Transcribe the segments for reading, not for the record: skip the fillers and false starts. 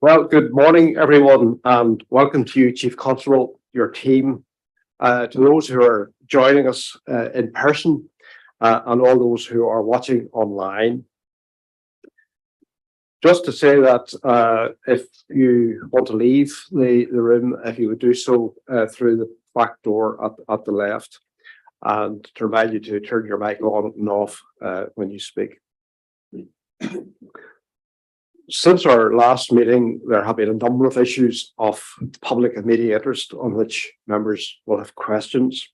Well, good morning, everyone, and welcome to you, Chief Constable, your team, to those who are joining us in person, and all those who are watching online. Just to say that if you want to leave the room, if you would do so through the back door at the left, and to remind you to turn your mic on and off when you speak. Since our last meeting, there have been a number of issues of public and media interest on which members will have questions.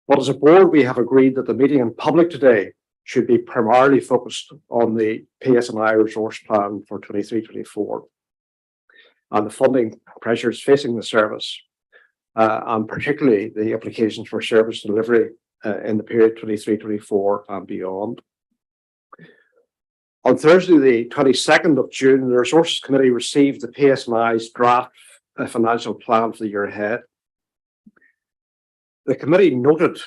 But as a board, we have agreed that the meeting in public today should be primarily focused on the PSNI resource plan for 23-24 and the funding pressures facing the service, and particularly the implications for service delivery in the period 23-24 and beyond. On Thursday, the 22nd of June, the Resources Committee received the PSNI's draft financial plan for the year ahead. The committee noted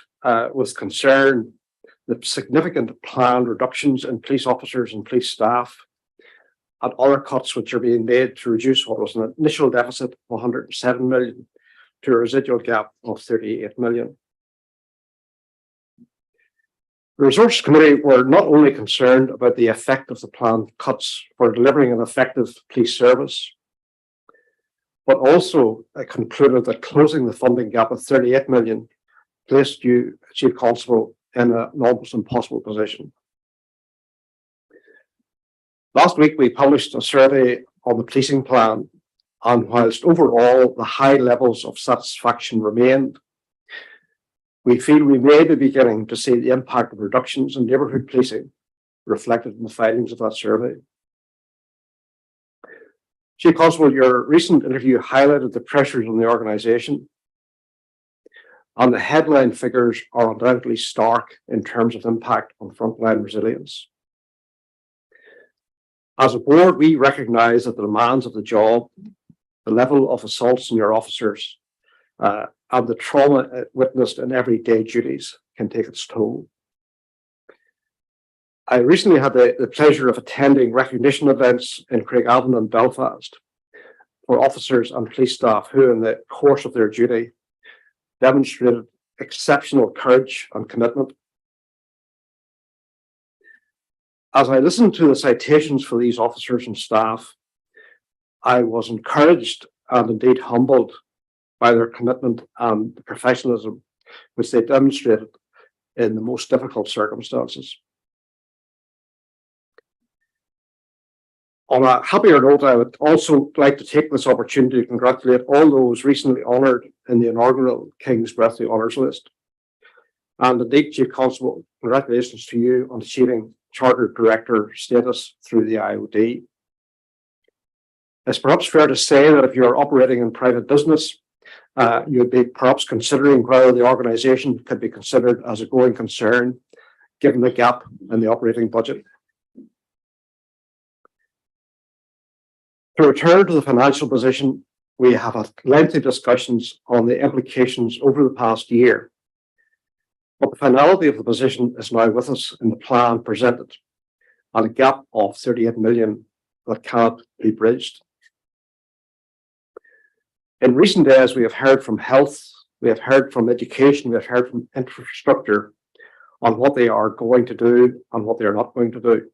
with concern the significant planned reductions in police officers and police staff and other cuts which are being made to reduce what was an initial deficit of 107 million to a residual gap of 38 million. The Resources Committee were not only concerned about the effect of the planned cuts for delivering an effective police service, but also concluded that closing the funding gap of 38 million placed you, Chief Constable, in an almost impossible position. Last week, we published a survey on the policing plan, and whilst overall the high levels of satisfaction remained, we feel we may be beginning to see the impact of reductions in neighbourhood policing reflected in the findings of that survey. Chief Constable, your recent interview highlighted the pressures on the organisation, and the headline figures are undoubtedly stark in terms of impact on frontline resilience. As a board, we recognise that the demands of the job, the level of assaults on your officers, and the trauma witnessed in everyday duties can take its toll. I recently had the pleasure of attending recognition events in Craigavon and Belfast for officers and police staff who, in the course of their duty, demonstrated exceptional courage and commitment. As I listened to the citations for these officers and staff, I was encouraged and indeed humbled by their commitment and the professionalism which they demonstrated in the most difficult circumstances. On a happier note, I would also like to take this opportunity to congratulate all those recently honoured in the inaugural King's Birthday Honours List. And indeed, Chief Constable, congratulations to you on achieving Chartered Director status through the IOD. It's perhaps fair to say that if you're operating in private business, you'd be perhaps considering whether the organisation could be considered as a going concern, given the gap in the operating budget. To return to the financial position, we have had lengthy discussions on the implications over the past year, but the finality of the position is now with us in the plan presented, and a gap of 38 million that cannot be bridged. In recent days, we have heard from health, we have heard from education, we have heard from infrastructure on what they are going to do and what they are not going to do.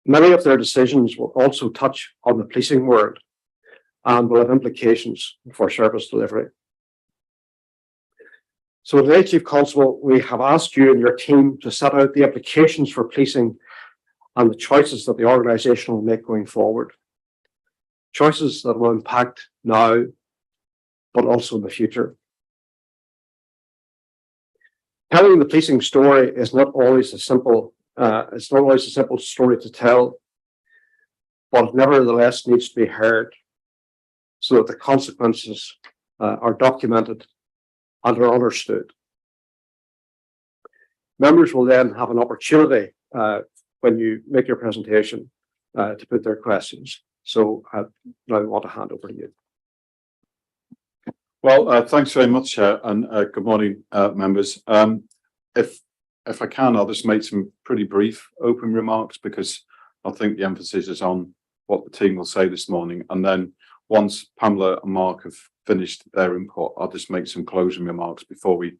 Many of their decisions will also touch on the policing world and will have implications for service delivery. So today, Chief Constable, we have asked you and your team to set out the implications for policing and the choices that the organisation will make going forward. Choices that will impact now, but also in the future. Telling the policing story is not always a simple story to tell, but it nevertheless needs to be heard so that the consequences are documented and are understood. Members will then have an opportunity when you make your presentation to put their questions. So now I want to hand over to you. Well, thanks very much, and good morning, members. If I can, I'll just make some pretty brief open remarks because I think the emphasis is on what the team will say this morning. And then once Pamela and Mark have finished their input, I'll just make some closing remarks before we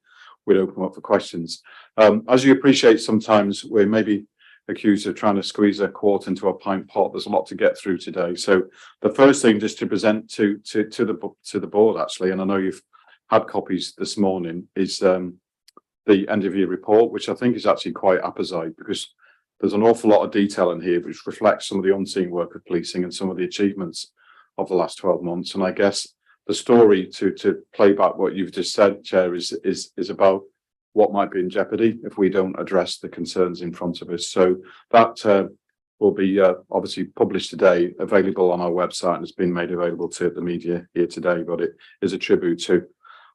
open up for questions. As you appreciate, sometimes we're maybe accused of trying to squeeze a quart into a pint pot. There's a lot to get through today. So the first thing just to present to the board, actually, and I know you've had copies this morning, is the end of year report, which I think is actually quite apposite, because there's an awful lot of detail in here which reflects some of the unseen work of policing and some of the achievements of the last 12 months. And I guess the story, to play back what you've just said, Chair, is about what might be in jeopardy if we don't address the concerns in front of us. So that will be obviously published today, available on our website, and it's been made available to the media here today. But it is a tribute to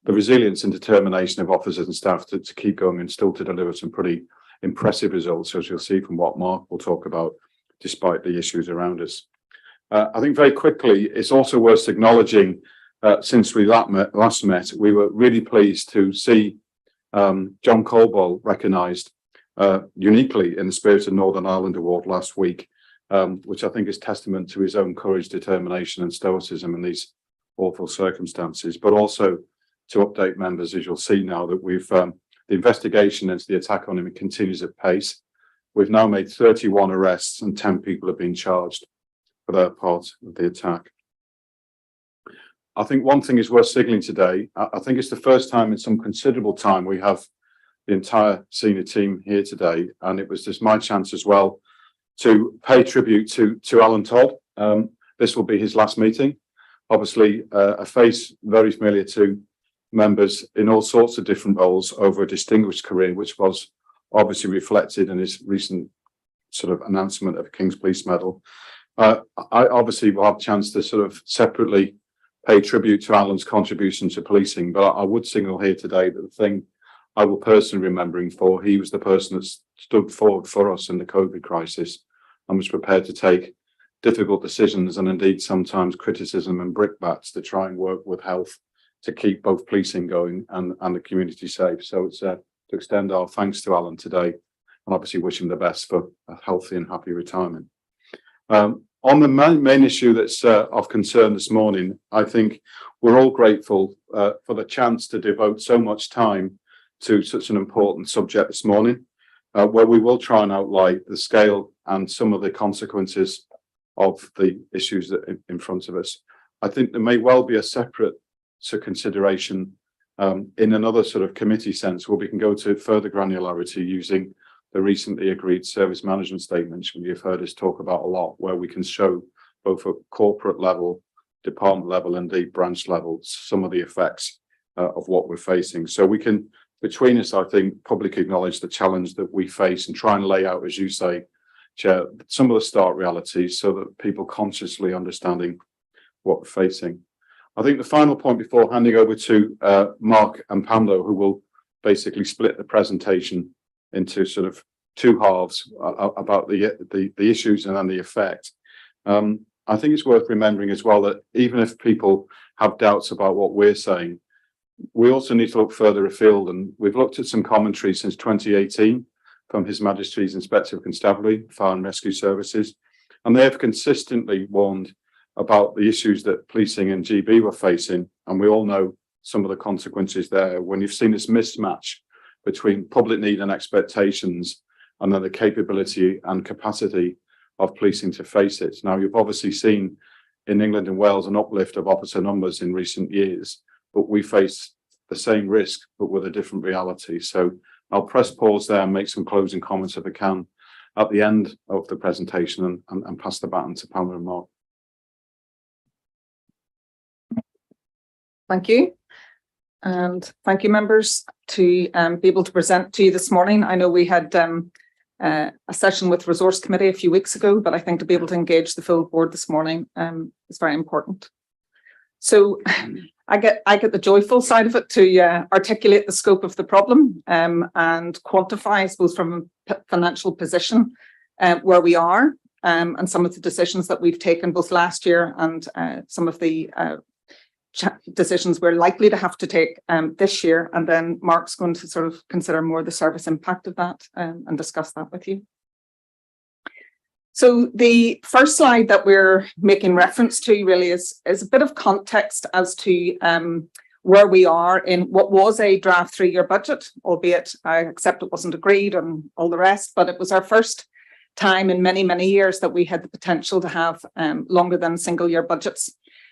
the resilience and determination of officers and staff to keep going and still to deliver some pretty impressive results, as you'll see from what Mark will talk about, despite the issues around us. I think very quickly, it's also worth acknowledging, since we last met, we were really pleased to see John Colbold recognised uniquely in the Spirit of Northern Ireland Award last week, which I think is testament to his own courage, determination and stoicism in these awful circumstances, but also to update members, as you'll see now, that we've the investigation into the attack on him continues at pace. We've now made 31 arrests and 10 people have been charged for their part of the attack. I think one thing is worth signaling today. I think it's the first time in some considerable time we have the entire senior team here today, and it was just my chance as well to pay tribute to Alan Todd. This will be his last meeting. Obviously, a face very familiar to members in all sorts of different roles over a distinguished career, which was obviously reflected in his recent sort of announcement of a King's Police Medal. I obviously will have a chance to sort of separately pay tribute to Alan's contribution to policing, but I would signal here today that the thing I will personally remember him for, he was the person that stood forward for us in the COVID crisis and was prepared to take difficult decisions and indeed sometimes criticism and brickbats to try and work with health to keep both policing going and the community safe. So it's to extend our thanks to Alan today and obviously wish him the best for a healthy and happy retirement. On the main issue that's of concern this morning, I think we're all grateful for the chance to devote so much time to such an important subject this morning, where we will try and outline the scale and some of the consequences of the issues that are in front of us. I think there may well be a separate consideration in another sort of committee sense where we can go to further granularity using the recently agreed service management statements, which you've heard us talk about a lot, where we can show both at corporate level, department level, and indeed branch level, some of the effects of what we're facing. So we can, between us, I think, publicly acknowledge the challenge that we face and try and lay out, as you say, Chair, some of the stark realities so that people consciously understanding what we're facing. I think the final point before handing over to Mark and Pamela, who will basically split the presentation into sort of two halves about the issues and then the effect. I think it's worth remembering as well that even if people have doubts about what we're saying, we also need to look further afield, and we've looked at some commentary since 2018 from His Majesty's Inspector of Constabulary, Fire and Rescue Services, and they have consistently warned about the issues that policing and GB were facing, and we all know some of the consequences there when you've seen this mismatch between public need and expectations and then the capability and capacity of policing to face it. Now, you've obviously seen in England and Wales an uplift of officer numbers in recent years, but we face the same risk, but with a different reality. So I'll press pause there and make some closing comments if I can at the end of the presentation and pass the baton to Pamela and Mark. Thank you. And thank you, members, to be able to present to you this morning. I know we had a session with Resource Committee a few weeks ago, but I think to be able to engage the full board this morning is very important. So I get the joyful side of it to articulate the scope of the problem and quantify, I suppose, from a financial position where we are and some of the decisions that we've taken both last year and some of the decisions we're likely to have to take this year. And then Mark's going to sort of consider more the service impact of that and discuss that with you. So the first slide that we're making reference to really is a bit of context as to where we are in what was a draft 3-year budget, albeit I accept it wasn't agreed and all the rest, but it was our first time in many, many years that we had the potential to have longer than single year budgets.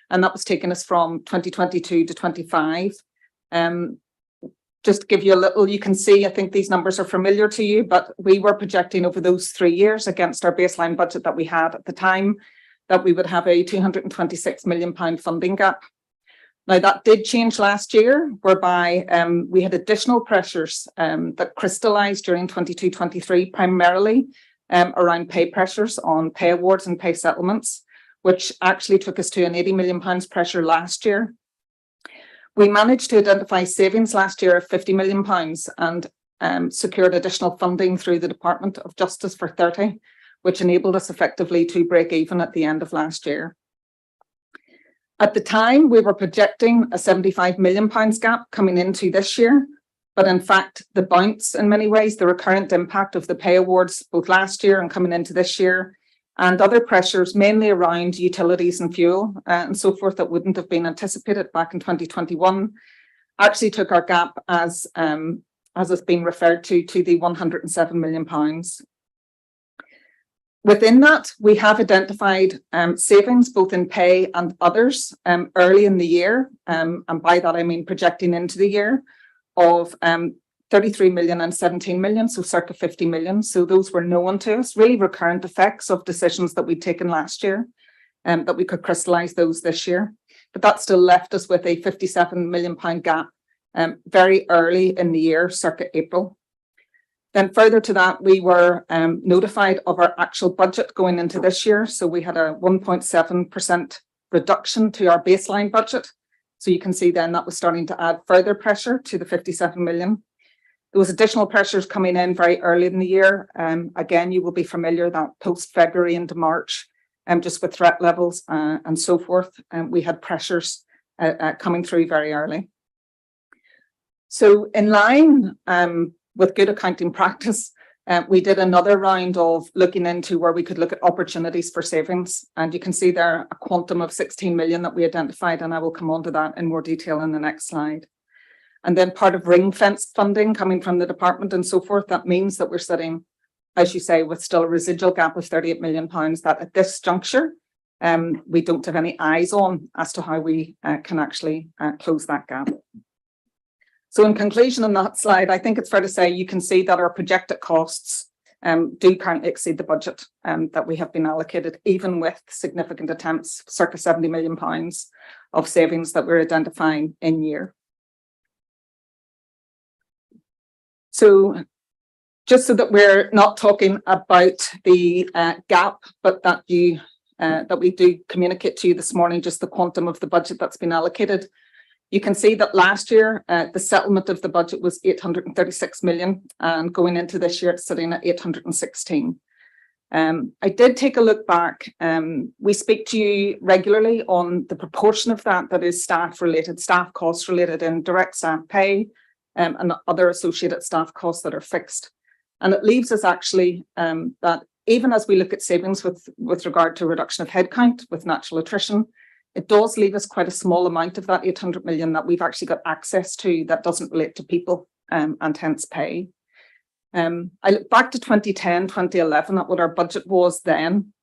And that was taking us from 2022 to 25. Just to give you a little, you can see, I think these numbers are familiar to you, but we were projecting over those 3 years against our baseline budget that we had at the time, that we would have a £226 million funding gap. Now that did change last year, whereby we had additional pressures that crystallised during 22-23, primarily around pay pressures on pay awards and pay settlements, which actually took us to an £80 million pressure last year. We managed to identify savings last year of £50 million and secured additional funding through the Department of Justice for 30, which enabled us effectively to break even at the end of last year. At the time, we were projecting a £75 million gap coming into this year, but in fact, the bounce in many ways, the recurrent impact of the pay awards both last year and coming into this year, and other pressures, mainly around utilities and fuel and so forth, that wouldn't have been anticipated back in 2021, actually took our gap, as it's been referred to the £107 million. Within that, we have identified savings both in pay and others early in the year, and by that I mean projecting into the year, of 33 million and 17 million, so circa 50 million. So those were known to us, really recurrent effects of decisions that we'd taken last year, that we could crystallise those this year. But that still left us with a £57 million gap very early in the year, circa April. Then further to that, we were notified of our actual budget going into this year. So we had a 1.7% reduction to our baseline budget. So you can see then that was starting to add further pressure to the 57 million. There was additional pressures coming in very early in the year. Again, you will be familiar that post-February into March, just with threat levels and so forth, we had pressures coming through very early. So in line with good accounting practice, we did another round of looking into where we could look at opportunities for savings. And you can see there a quantum of 16 million that we identified, and I will come on to that in more detail in the next slide. And then part of ring-fenced funding coming from the department and so forth, that means that we're sitting, as you say, with still a residual gap of £38 million that at this juncture, we don't have any eyes on as to how we can actually close that gap. So in conclusion on that slide, I think it's fair to say you can see that our projected costs do currently exceed the budget that we have been allocated, even with significant attempts, circa £70 million of savings that we're identifying in year. So just so that we're not talking about the gap, but that we do communicate to you this morning, just the quantum of the budget that's been allocated. You can see that last year, the settlement of the budget was 836 million, and going into this year, it's sitting at 816. I did take a look back. We speak to you regularly on the proportion of that is staff related, staff costs related in direct staff pay, and other associated staff costs that are fixed. And it leaves us actually that even as we look at savings with regard to reduction of headcount with natural attrition, it does leave us quite a small amount of that 800 million that we've actually got access to that doesn't relate to people and hence pay. I look back to 2010, 2011 at what our budget was then,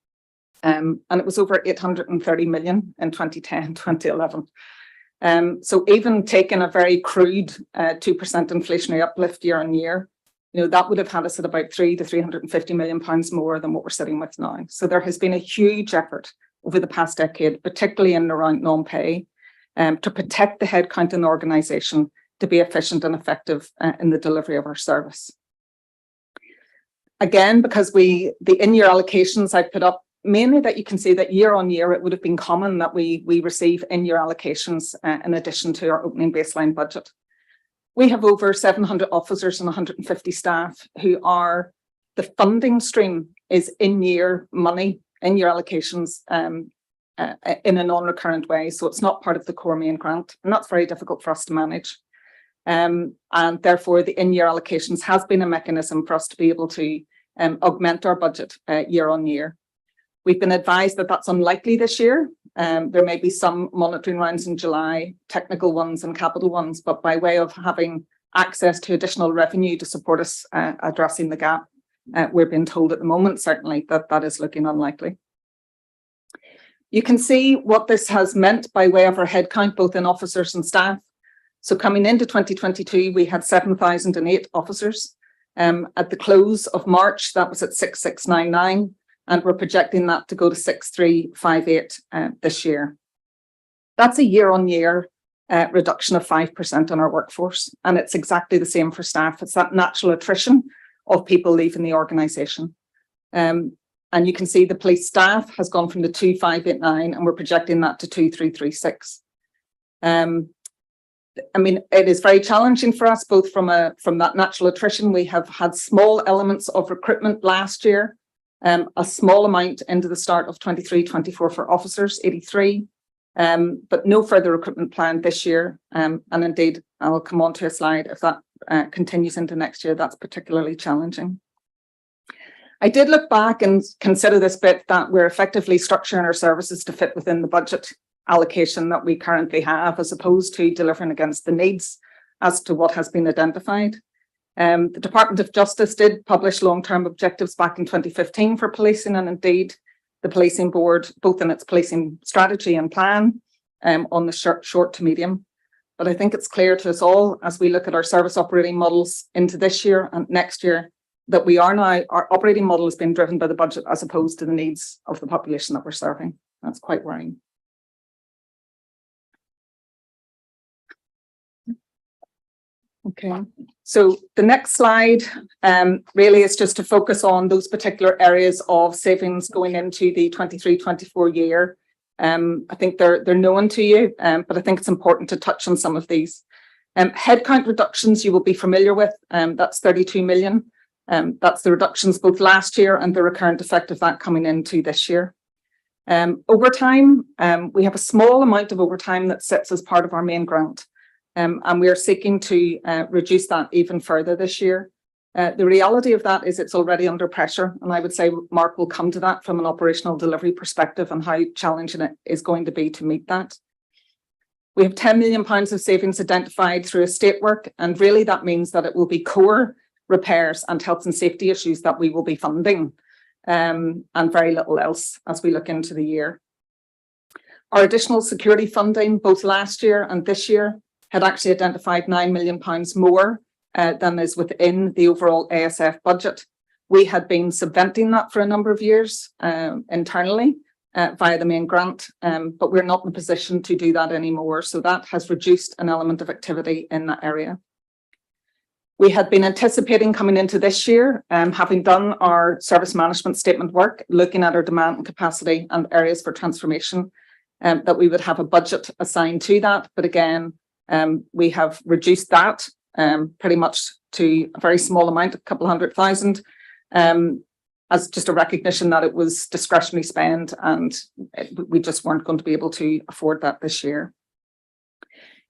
and it was over 830 million in 2010, 2011. So even taking a very crude 2% inflationary uplift year on year, that would have had us at about 3 to 350 million pounds more than what we're sitting with now. So there has been a huge effort over the past decade, particularly in and around non-pay, to protect the headcount in the organisation to be efficient and effective in the delivery of our service. Again, because the in-year allocations I put up, mainly that you can see that year on year, it would have been common that we receive in-year allocations in addition to our opening baseline budget. We have over 700 officers and 150 staff who are, the funding stream is in-year money, in-year allocations in a non-recurrent way. So it's not part of the core main grant, and that's very difficult for us to manage. And therefore, the in-year allocations has been a mechanism for us to be able to augment our budget year on year. We've been advised that that's unlikely this year. There may be some monitoring rounds in July, technical ones and capital ones, but by way of having access to additional revenue to support us addressing the gap, we're being told at the moment, certainly, that that is looking unlikely. You can see what this has meant by way of our headcount, both in officers and staff. So coming into 2022, we had 7,008 officers. At the close of March, that was at 6,699, and we're projecting that to go to 6,358 this year. That's a year-on-year reduction of 5% on our workforce, and it's exactly the same for staff. It's that natural attrition of people leaving the organisation. And you can see the police staff has gone from the 2,589, and we're projecting that to 2,336. I mean, it is very challenging for us, both from that natural attrition. We have had small elements of recruitment last year, a small amount into the start of 23-24 for officers, 83, but no further recruitment planned this year. And indeed, I'll come on to a slide if that continues into next year. That's particularly challenging. I did look back and consider this bit that we're effectively structuring our services to fit within the budget allocation that we currently have, as opposed to delivering against the needs as to what has been identified. The Department of Justice did publish long-term objectives back in 2015 for policing, and indeed the Policing Board, both in its policing strategy and plan on the short to medium. But I think it's clear to us all, as we look at our service operating models into this year and next year, that we are now, our operating model is being driven by the budget as opposed to the needs of the population that we're serving. That's quite worrying. Okay, so the next slide really is just to focus on those particular areas of savings going into the 23-24 year. I think they're known to you, but I think it's important to touch on some of these. Headcount reductions you will be familiar with, that's 32 million. That's the reductions both last year and the recurrent effect of that coming into this year. Overtime, we have a small amount of overtime that sits as part of our main grant. And we are seeking to reduce that even further this year. The reality of that is it's already under pressure, and I would say Mark will come to that from an operational delivery perspective and how challenging it is going to be to meet that. We have £10 million of savings identified through estate work, and really that means that it will be core repairs and health and safety issues that we will be funding, and very little else as we look into the year. Our additional security funding, both last year and this year, had actually identified £9 million more than is within the overall ASF budget. We had been subventing that for a number of years internally via the main grant, but we're not in a position to do that anymore. So that has reduced an element of activity in that area. We had been anticipating coming into this year, having done our service management statement work, looking at our demand and capacity and areas for transformation, that we would have a budget assigned to that. But again, we have reduced that pretty much to a very small amount, a couple hundred thousand, as just a recognition that it was discretionary spend and we just weren't going to be able to afford that this year.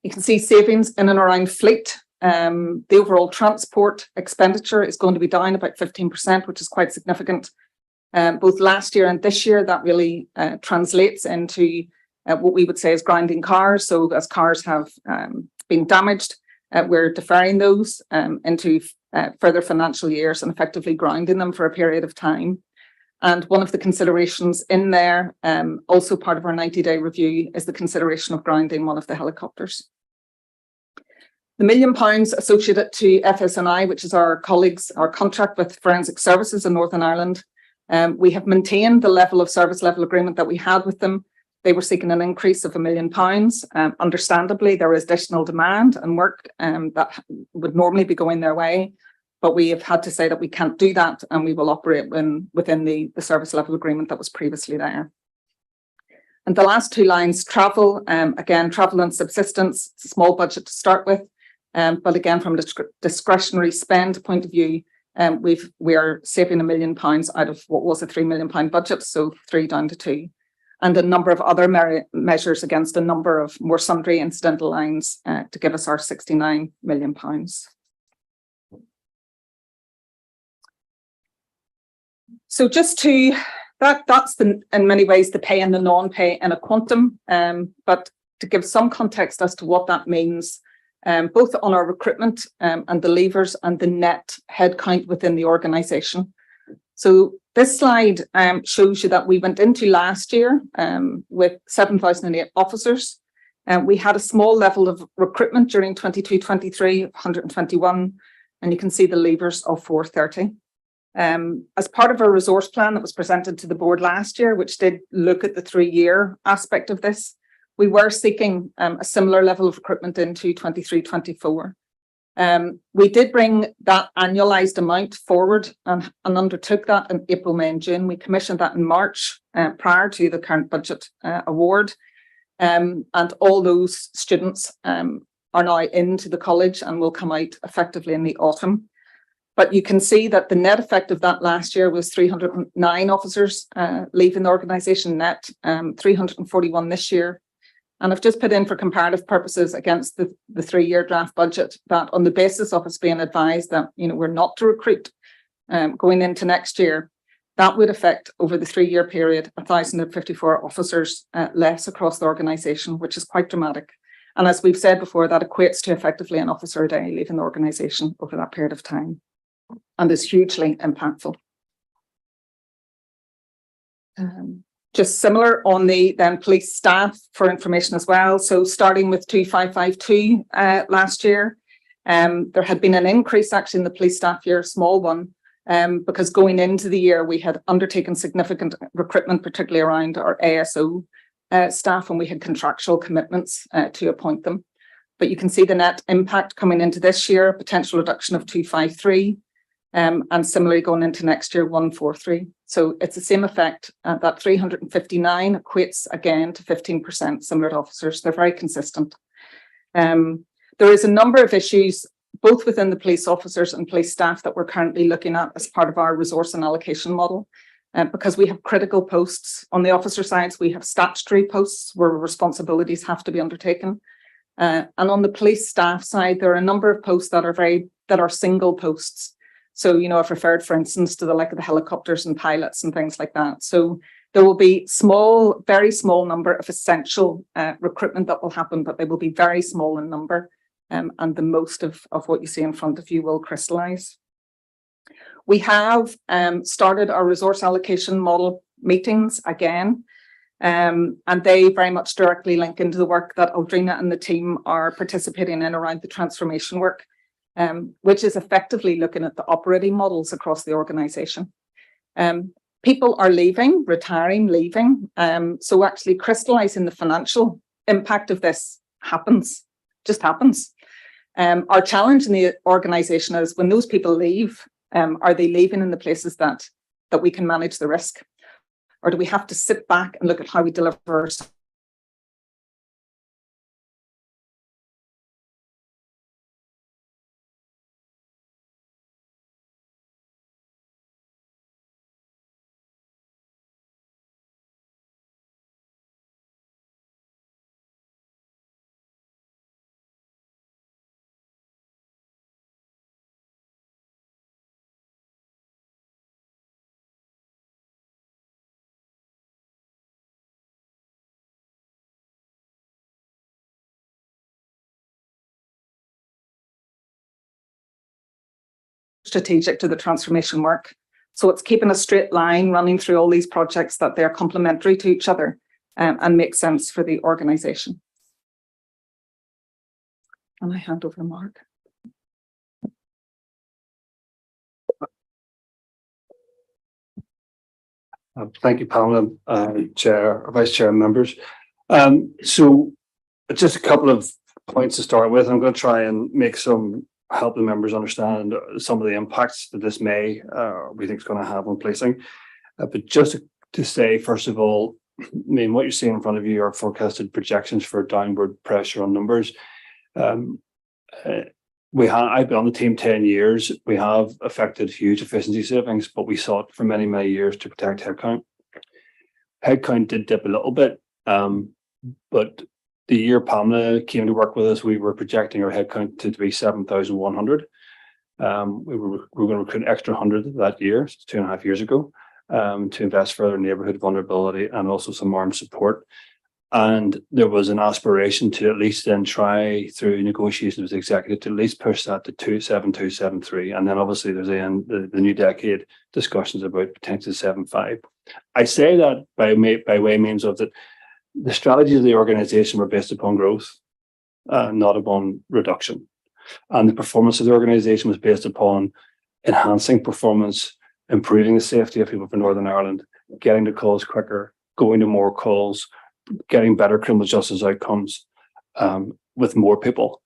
You can see savings in and around fleet. The overall transport expenditure is going to be down about 15%, which is quite significant. Both last year and this year, that really translates into what we would say is grounding cars. So as cars have been damaged, we're deferring those into further financial years and effectively grounding them for a period of time. And one of the considerations in there, also part of our 90-day review, is the consideration of grounding one of the helicopters. The £1 million associated to FSNI, which is our colleagues, our contract with Forensic Services in Northern Ireland, we have maintained the level of service level agreement that we had with them. They were seeking an increase of £1 million. Understandably, there is additional demand and work that would normally be going their way, but we have had to say that we can't do that and we will operate within the service level agreement that was previously there. And the last two lines, travel, again, travel and subsistence, it's a small budget to start with, but again, from a discretionary spend point of view, we are saving £1 million out of what was a £3 million budget, so 3 down to 2. And a number of other measures against a number of more sundry incidental lines to give us our £69 million. So just to that's in many ways the pay and the non-pay in a quantum. But to give some context as to what that means, both on our recruitment and the levers and the net headcount within the organisation. So this slide shows you that we went into last year with 7,008 officers. We had a small level of recruitment during 22-23, 121, and you can see the levers of 430. As part of our resource plan that was presented to the board last year, which did look at the 3-year aspect of this, we were seeking a similar level of recruitment into 23-24. We did bring that annualized amount forward and undertook that in April, May and June. We commissioned that in March prior to the current budget award. And all those students are now into the college and will come out effectively in the autumn. But you can see that the net effect of that last year was 309 officers leaving the organisation net, 341 this year. And I've just put in for comparative purposes against the 3-year draft budget that on the basis of us being advised that, you know, we're not to recruit going into next year, that would affect over the 3-year period 1,054 officers less across the organisation, which is quite dramatic. And as we've said before, that equates to effectively an officer a day leaving the organisation over that period of time, and is hugely impactful. Just similar on the then police staff for information as well. So starting with 2552 last year, there had been an increase actually in the police staff year, a small one, because going into the year we had undertaken significant recruitment, particularly around our ASO staff, and we had contractual commitments to appoint them. But you can see the net impact coming into this year, a potential reduction of 253. And similarly going into next year, 143. So it's the same effect. That 359 equates again to 15% similar to officers. They're very consistent. There is a number of issues, both within the police officers and police staff, that we're currently looking at as part of our resource and allocation model. Because we have critical posts. On the officer side, we have statutory posts where responsibilities have to be undertaken. And on the police staff side, there are a number of posts that are single posts. So, you know, I've referred, for instance, to the like of the helicopters and pilots and things like that. So there will be small, very small number of essential recruitment that will happen, but they will be very small in number. And the most of what you see in front of you will crystallise. We have started our resource allocation model meetings again, and they very much directly link into the work that Aldrina and the team are participating in around the transformation work. Which is effectively looking at the operating models across the organisation. People are leaving, retiring, leaving. So actually crystallising the financial impact of this just happens. Our challenge in the organisation is when those people leave, are they leaving in the places that we can manage the risk? Or do we have to sit back and look at how we deliver strategic to the transformation work. So it's keeping a straight line running through all these projects, that they're complementary to each other and make sense for the organisation. And I hand over to Mark. Thank you, Pamela, Chair, Vice Chair and members. So just a couple of points to start with. I'm going to try and help the members understand some of the impacts that this we think is going to have on policing. But just to say, first of all, I mean, what you're seeing in front of you are forecasted projections for downward pressure on numbers. I've been on the team 10 years. We have affected huge efficiency savings, but we sought for many, many years to protect headcount. Headcount did dip a little bit, but the year Pamela came to work with us, we were projecting our headcount to be 7,100. We were going to recruit an extra 100 that year, 2.5 years ago. to invest further in neighbourhood vulnerability and also some armed support. And there was an aspiration to at least then try through negotiations with the executive to at least push that to 2.7273. And then obviously there's the new decade discussions about potentially 7.5. I say that by way means of that the strategies of the organisation were based upon growth, not upon reduction. And the performance of the organisation was based upon enhancing performance, improving the safety of people for Northern Ireland, getting the calls quicker, going to more calls, getting better criminal justice outcomes with more people.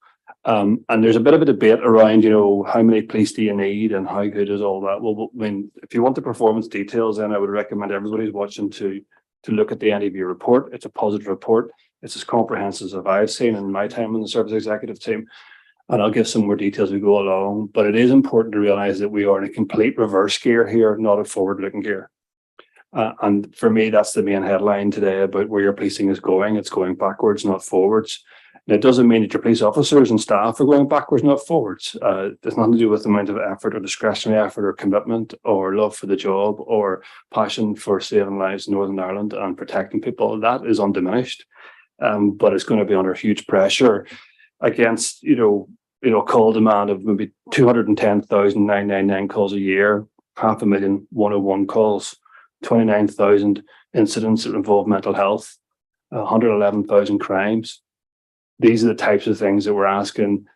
And there's a bit of a debate around, how many police do you need and how good is all that? Well, I mean, if you want the performance details, then I would recommend everybody who's watching to look at the NEB report. It's a positive report. It's as comprehensive as I've seen in my time in the service executive team. And I'll give some more details as we go along. But it is important to realise that we are in a complete reverse gear here, not a forward-looking gear. And for me, that's the main headline today about where your policing is going. It's going backwards, not forwards. And it doesn't mean that your police officers and staff are going backwards, not forwards. There's nothing to do with the amount of effort or discretionary effort or commitment or love for the job or passion for saving lives in Northern Ireland and protecting people. That is undiminished, but it's going to be under huge pressure against, call demand of maybe 210,999 calls a year, 500,000 101 calls. 29,000 incidents that involve mental health, 111,000 crimes. These are the types of things that we're asking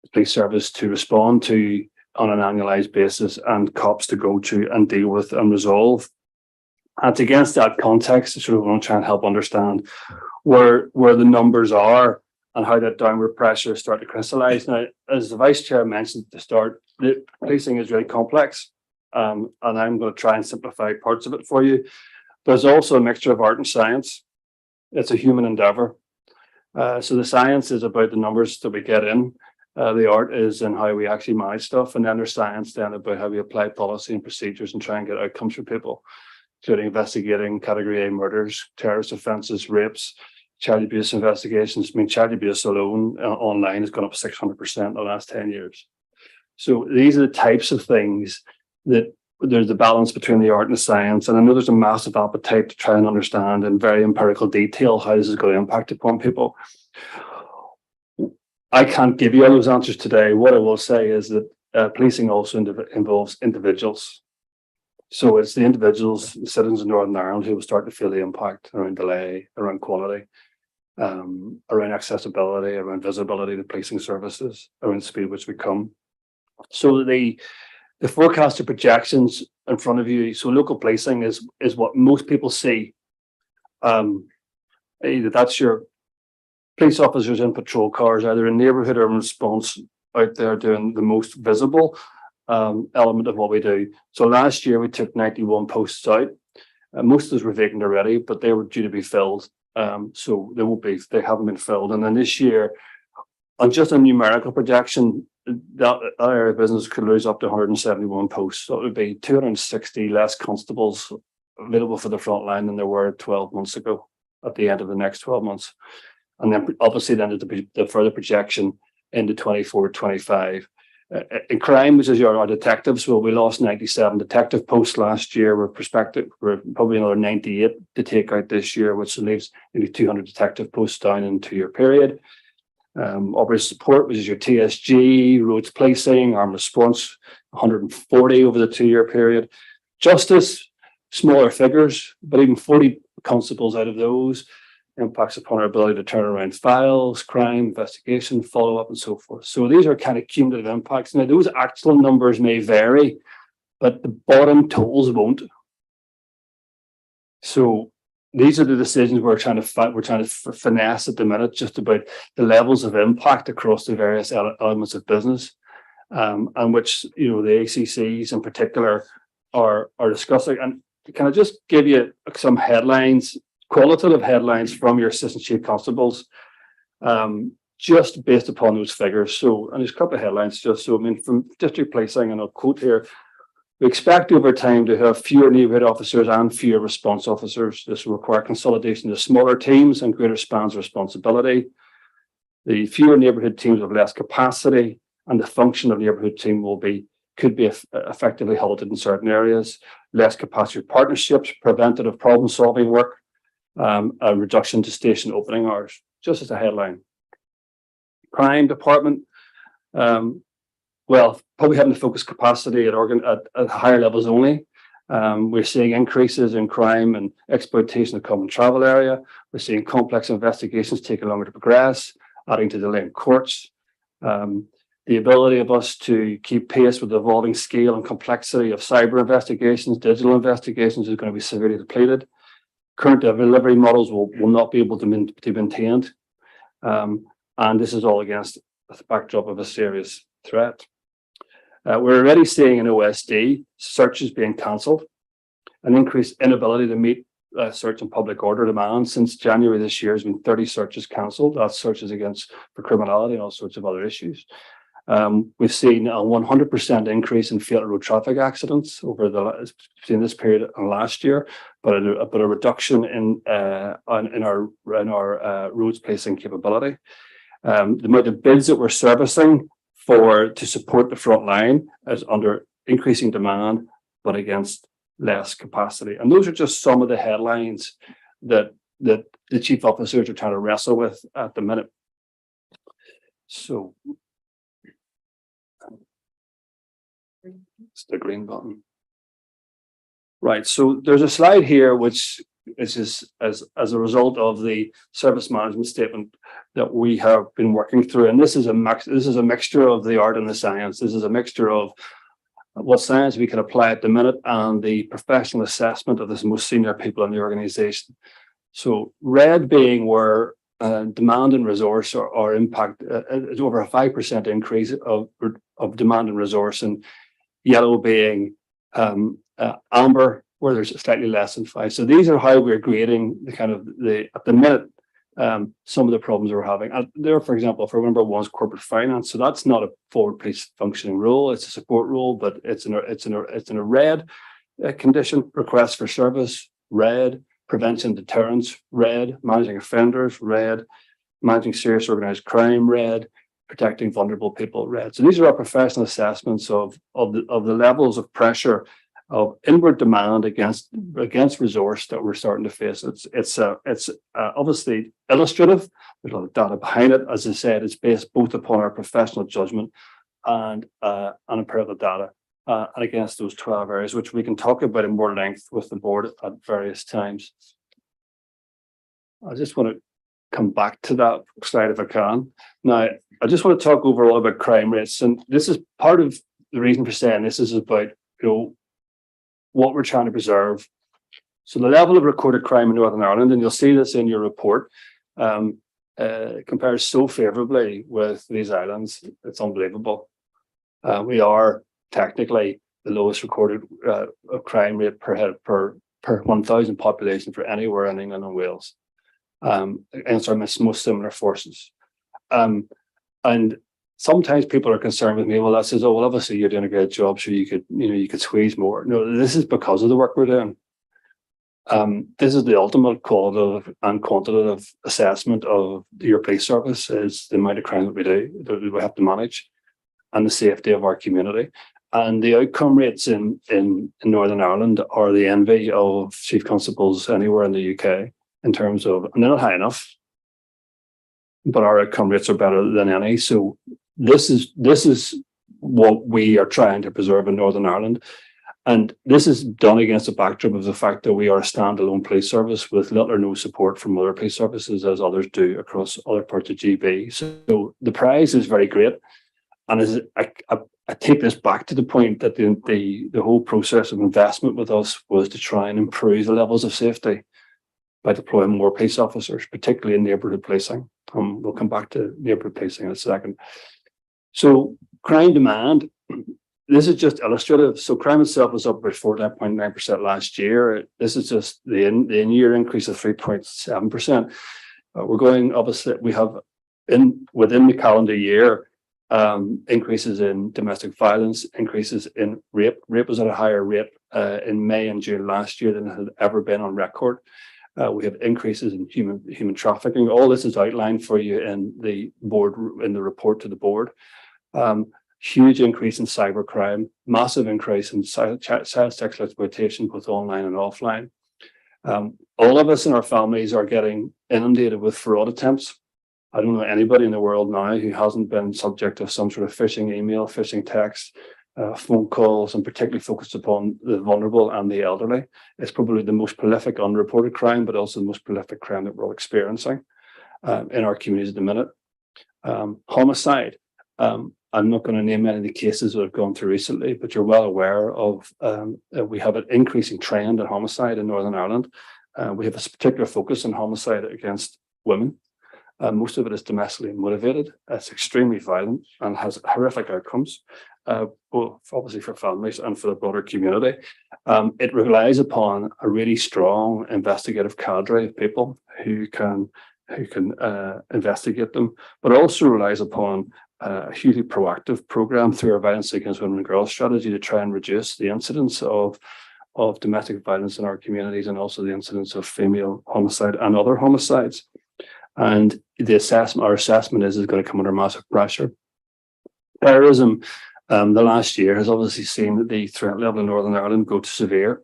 the police service to respond to on an annualized basis and cops to go to and deal with and resolve. And against that context, I sort of want to try and help understand where the numbers are and how that downward pressure is starting to crystallise. Now, as the Vice Chair mentioned at the start, the policing is really complex. And I'm going to try and simplify parts of it for you. There's also a mixture of art and science. It's a human endeavour. So the science is about the numbers that we get in. The art is in how we actually manage stuff. And then there's science then about how we apply policy and procedures and try and get outcomes for people, including investigating Category A murders, terrorist offences, rapes, child abuse investigations. I mean, child abuse alone online has gone up 600% in the last 10 years. So these are the types of things that there's a balance between the art and the science. And I know there's a massive appetite to try and understand in very empirical detail how this is going to impact upon people. I can't give you all those answers today. What I will say is that policing also involves individuals. So it's the individuals, the citizens of Northern Ireland who will start to feel the impact around delay, around quality, around accessibility, around visibility to policing services, around the speed at which we come. So the forecasted projections in front of you, so local policing is what most people see. That's your police officers in patrol cars, either in neighbourhood or in response out there doing the most visible element of what we do. So last year we took 91 posts out. Most of those were vacant already, but they were due to be filled. So they haven't been filled. And then this year, on just a numerical projection, that area of business could lose up to 171 posts. So it would be 260 less constables available for the front line than there were 12 months ago at the end of the next 12 months. And then obviously then the further projection into 24, 25. In crime, which is our detectives, well, we lost 97 detective posts last year. We're probably another 98 to take out this year, which leaves maybe 200 detective posts down in a 2-year period. Operational support, which is your TSG, roads policing, armed response, 140 over the 2-year period. Justice, smaller figures, but even 40 constables out of those impacts upon our ability to turn around files, crime, investigation, follow-up, and so forth. So these are kind of cumulative impacts. Now, those actual numbers may vary, but the bottom totals won't. So these are the decisions we're trying to finesse at the minute, just about the levels of impact across the various elements of business, and which the ACCs in particular are discussing. And can I just give you some headlines, qualitative headlines from your assistant chief constables, just based upon those figures. So, and there's a couple of headlines just so. I mean, from district policing, and I'll quote here. We expect over time to have fewer neighbourhood officers and fewer response officers. This will require consolidation to smaller teams and greater spans of responsibility. The fewer neighbourhood teams have less capacity, and the function of neighbourhood team will be could be effectively halted in certain areas. Less capacity partnerships, preventative problem solving work, a reduction to station opening hours, just as a headline. Crime department, well, probably having to focus capacity at higher levels only. We're seeing increases in crime and exploitation of common travel area. We're seeing complex investigations taking longer to progress, adding to delay in courts. The ability of us to keep pace with the evolving scale and complexity of cyber investigations, digital investigations is going to be severely depleted. Current delivery models will not be able to be maintained. And this is all against the backdrop of a serious threat. We're already seeing in OSD searches being cancelled, an increased inability to meet search and public order demands. Since January this year, has been 30 searches cancelled. That's searches for criminality and all sorts of other issues. We've seen a 100% increase in fatal road traffic accidents between this period and last year, but a reduction in our roads placing capability. The amount of bids that we're servicing to support the front line is under increasing demand, but against less capacity. And those are just some of the headlines that the chief officers are trying to wrestle with at the minute. So it's the green button. Right. So there's a slide here which is just as a result of the service management statement that we have been working through. And this is a mixture of the art and the science. This is a mixture of what science we can apply at the minute and the professional assessment of the most senior people in the organization. So red being where demand and resource are impact is over a 5% increase of demand and resource, and yellow being amber where there's slightly less than 5. So these are how we're grading at the minute some of the problems we're having. There, for example, for number one is corporate finance. So that's not a forward police functioning role; it's a support role, but it's in a red condition. Request for service, red. Prevention deterrence, red. Managing offenders, red. Managing serious organized crime, red. Protecting vulnerable people, red. So these are our professional assessments of the levels of pressure of inward demand against resource that we're starting to face. It's obviously illustrative. There's a lot of data behind it. As I said, it's based both upon our professional judgment and empirical data, and against those 12 areas, which we can talk about in more length with the board at various times. I just want to come back to that slide if I can. Now, I just want to talk overall about crime rates, and this is part of the reason for saying this is about what we're trying to preserve. So the level of recorded crime in Northern Ireland, and you'll see this in your report, compares so favourably with these islands. It's unbelievable. We are technically the lowest recorded crime rate per 1,000 population for anywhere in England and Wales. Against our most similar forces. And sometimes people are concerned with me, well, that says, oh, well, obviously you're doing a great job, so you could squeeze more. No, this is because of the work we're doing. This is the ultimate qualitative and quantitative assessment of your police service, is the amount of crime that we do, that we have to manage, and the safety of our community. And the outcome rates in Northern Ireland are the envy of chief constables anywhere in the UK in terms of, and they're not high enough, but our outcome rates are better than any. So this is what we are trying to preserve in Northern Ireland. And this is done against the backdrop of the fact that we are a standalone police service with little or no support from other police services, as others do across other parts of GB. So the prize is very great. And as I take this back to the point that the whole process of investment with us was to try and improve the levels of safety by deploying more police officers, particularly in neighbourhood policing. We'll come back to neighbourhood policing in a second. So crime demand, this is just illustrative. So crime itself was up by 14.9% last year. This is just the in-year increase of 3.7%. We're going, obviously, we have within the calendar year, increases in domestic violence, increases in rape. Rape was at a higher rate in May and June last year than it had ever been on record. We have increases in human trafficking. All this is outlined for you in the report to the board. huge increase in cybercrime, massive increase in child sexual exploitation, both online and offline. All of us in our families are getting inundated with fraud attempts. I don't know anybody in the world now who hasn't been subject to some sort of phishing email, phishing text, phone calls, and particularly focused upon the vulnerable and the elderly. It's probably the most prolific unreported crime, but also the most prolific crime that we're all experiencing in our communities at the minute. Homicide. I'm not going to name any of the cases that have gone through recently, but you're well aware of we have an increasing trend in homicide in Northern Ireland. We have a particular focus on homicide against women. Most of it is domestically motivated. It's extremely violent and has horrific outcomes, both obviously for families and for the broader community. It relies upon a really strong investigative cadre of people who can investigate them, but also relies upon a hugely proactive program through our Violence Against Women and Girls strategy to try and reduce the incidence of domestic violence in our communities, and also the incidence of female homicide and other homicides. And our assessment is going to come under massive pressure. Terrorism, the last year has obviously seen the threat level in Northern Ireland go to severe.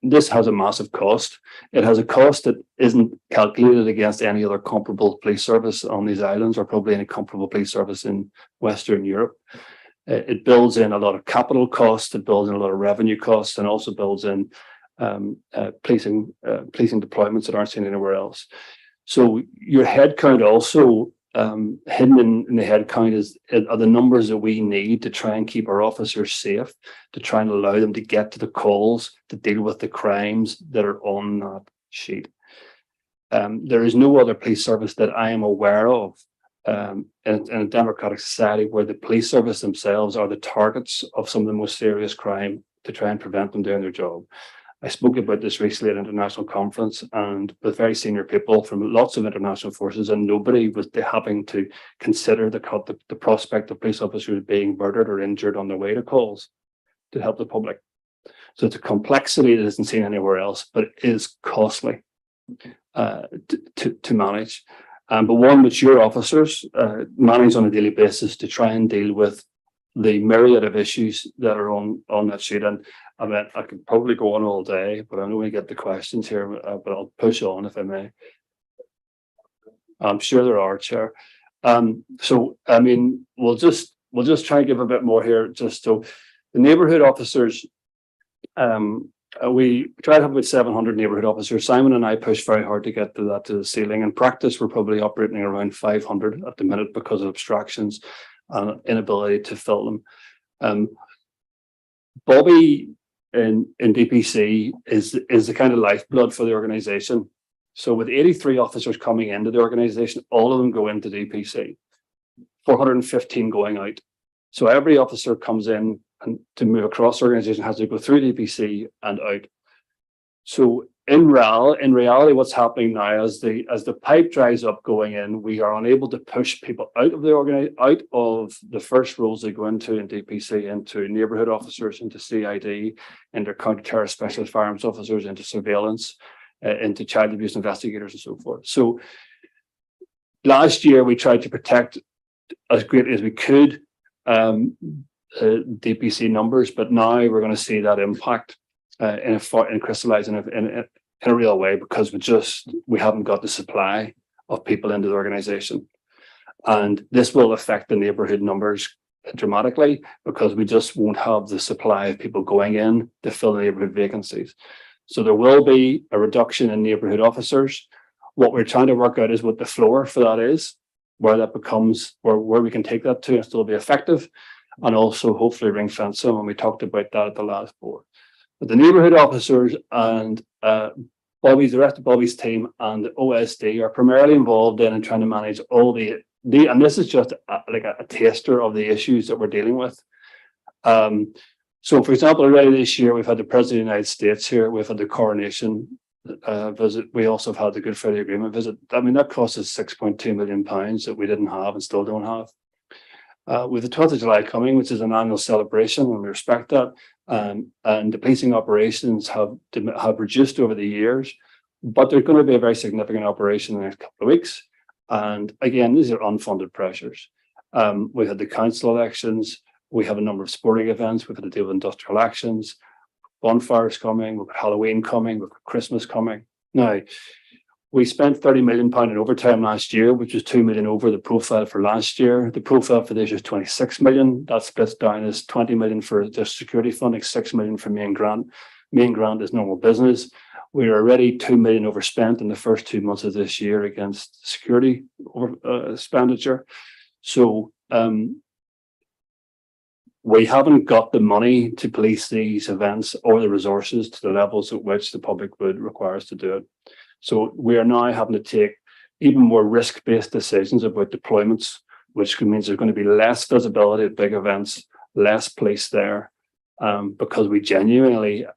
This has a massive cost. It has a cost that isn't calculated against any other comparable police service on these islands, or probably any comparable police service in Western Europe. It builds in a lot of capital costs, it builds in a lot of revenue costs, and also builds in policing deployments that aren't seen anywhere else. So your headcount also, hidden in the headcount are the numbers that we need to try and keep our officers safe, to try and allow them to get to the calls, to deal with the crimes that are on that sheet. There is no other police service that I am aware of in a democratic society where the police service themselves are the targets of some of the most serious crime to try and prevent them doing their job. I spoke about this recently at an international conference and with very senior people from lots of international forces, and nobody was having to consider the prospect of police officers being murdered or injured on their way to calls to help the public. So it's a complexity that isn't seen anywhere else, but it is costly to manage. But one which your officers manage on a daily basis to try and deal with the myriad of issues that are on that sheet. And I mean, I could probably go on all day, but I know we get the questions here, but I'll push on if I may. I'm sure there are, Chair. So I mean, we'll just try and give a bit more here. Just so the neighbourhood officers, we try to have about 700 neighbourhood officers. Simon and I pushed very hard to get to the ceiling. In practice, we're probably operating around 500 at the minute because of abstractions and inability to fill them. Bobby in DPC is the kind of lifeblood for the organisation. So with 83 officers coming into the organisation, all of them go into DPC, 415 going out. So every officer comes in and to move across the organisation has to go through DPC and out. So in reality, what's happening now as the pipe dries up going in, we are unable to push people out of the first roles they go into in DPC, into neighbourhood officers, into CID, into counter-terror specialist firearms officers, into surveillance, into child abuse investigators and so forth. So last year we tried to protect as greatly as we could DPC numbers, but now we're going to see that impact crystallizing in a real way, because we haven't got the supply of people into the organisation, and this will affect the neighbourhood numbers dramatically because we just won't have the supply of people going in to fill the neighbourhood vacancies. So there will be a reduction in neighbourhood officers. What we're trying to work out is what the floor for that is, where that becomes, where we can take that to and still be effective, and also hopefully ring fence them. And we talked about that at the last board. But the neighbourhood officers and the rest of Bobby's team and the OSD are primarily involved in trying to manage all and this is just a taster of the issues that we're dealing with. So for example, already this year, we've had the President of the United States here, we've had the coronation visit, we also have had the Good Friday Agreement visit. I mean, that cost us £6.2 million that we didn't have and still don't have. With the 12th of July coming, which is an annual celebration, and we respect that, and the policing operations have reduced over the years, but there's going to be a very significant operation in the next couple of weeks. And again, these are unfunded pressures. We had the council elections. We have a number of sporting events. We've had to deal with industrial actions, bonfires coming, we've got Halloween coming, we've got Christmas coming. Now, we spent £30 million in overtime last year, which was 2 million over the profile for last year. The profile for this year is 26 million. That splits down as 20 million for just security funding, 6 million for main grant. Main grant is normal business. We're already 2 million overspent in the first 2 months of this year against security expenditure. So we haven't got the money to police these events or the resources to the levels at which the public would require us to do it. So we are now having to take even more risk-based decisions about deployments, which means there's going to be less visibility at big events, less police there, because we genuinely,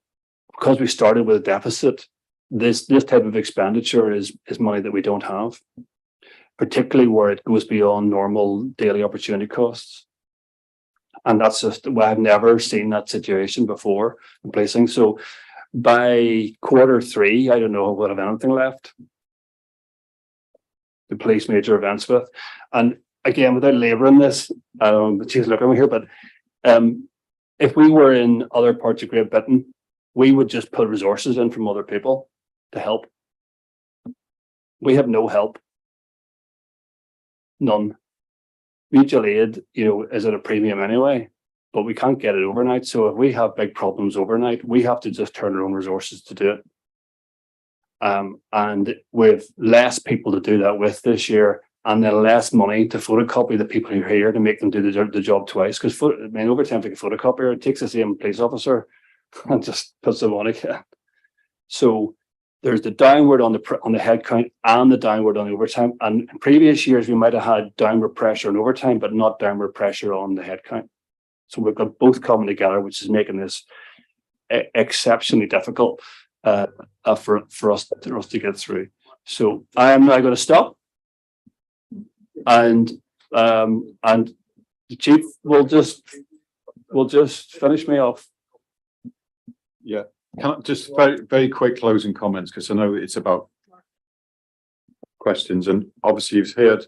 because we started with a deficit, this type of expenditure is money that we don't have, particularly where it goes beyond normal daily opportunity costs. And that's just, well, I've never seen that situation before in policing. So by quarter 3, I don't know what have anything left to police major events with. And again, without labouring this, but she's looking over here, but if we were in other parts of Great Britain, we would just put resources in from other people to help. We have no help. None. Mutual aid, is at a premium anyway, but we can't get it overnight. So if we have big problems overnight, we have to just turn our own resources to do it. And with less people to do that with this year, and then less money to photocopy the people who are here to make them do the job twice. Because over time, like a photocopier, it takes the same police officer and just puts them on again. So there's the downward on the head count and the downward on the overtime. And in previous years, we might have had downward pressure on overtime, but not downward pressure on the head count. So we've got both coming together, which is making this exceptionally difficult for us to get through. So I am now going to stop, and the chief will just finish me off. Yeah. Can I just very, very quick closing comments, because I know it's about questions, and obviously you've heard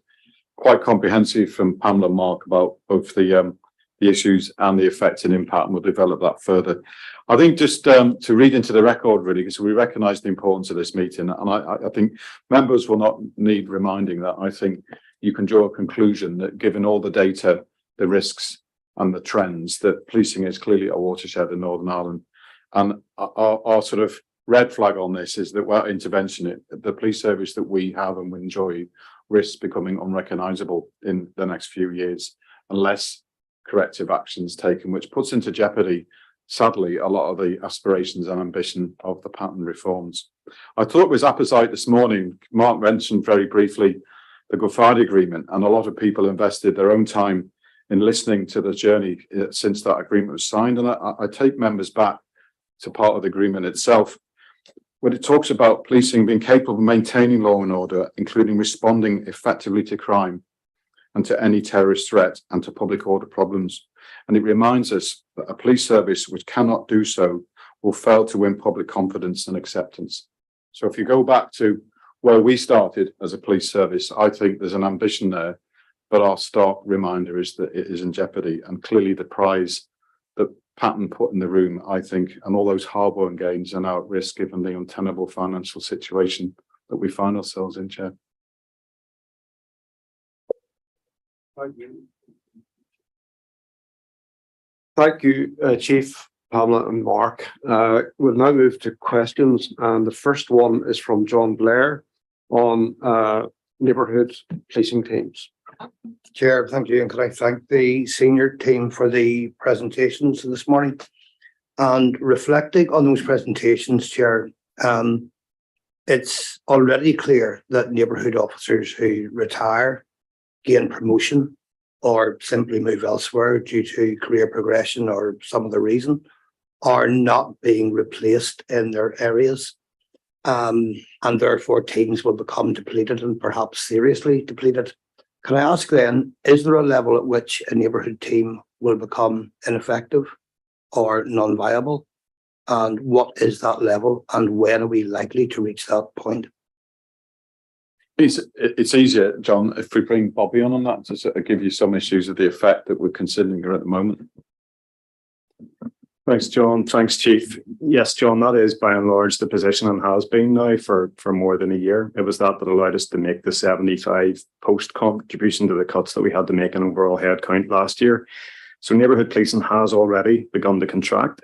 quite comprehensive from Pamela and Mark about both the issues and the effect and impact, and we'll develop that further. I think just to read into the record, really, because we recognise the importance of this meeting, and I think members will not need reminding that. I think you can draw a conclusion that, given all the data, the risks and the trends, that policing is clearly a watershed in Northern Ireland. And our sort of red flag on this is that without intervention, the police service that we have and we enjoy risks becoming unrecognisable in the next few years unless corrective actions taken, which puts into jeopardy, sadly, a lot of the aspirations and ambition of the pattern reforms. I thought it was apposite this morning. Mark mentioned very briefly the Good Friday Agreement, and a lot of people invested their own time in listening to the journey since that agreement was signed. And I take members back to part of the agreement itself, when it talks about policing being capable of maintaining law and order, including responding effectively to crime and to any terrorist threat and to public order problems. And it reminds us that a police service which cannot do so will fail to win public confidence and acceptance. So if you go back to where we started as a police service, I think there's an ambition there, but our stark reminder is that it is in jeopardy, and clearly the prize that Patton put in the room, I think, and all those hard-won gains are now at risk given the untenable financial situation that we find ourselves in, Chair. Thank you, Chief, Pamela and Mark. We'll now move to questions, and the first one is from John Blair on neighbourhood policing teams. Chair, thank you, and can I thank the senior team for the presentations this morning. And reflecting on those presentations, Chair, it's already clear that neighbourhood officers who retire, gain promotion, or simply move elsewhere due to career progression or some other reason are not being replaced in their areas. And therefore teams will become depleted, and perhaps seriously depleted. Can I ask then, is there a level at which a neighbourhood team will become ineffective or non-viable? And what is that level, and when are we likely to reach that point? It's easier, John, if we bring Bobby on that to sort of give you some issues of the effect that we're considering at the moment. Thanks, John. Thanks, Chief. Yes, John, that is by and large the position and has been now for more than a year. It was that allowed us to make the 75 post contribution to the cuts that we had to make in overall headcount last year. So neighbourhood policing has already begun to contract.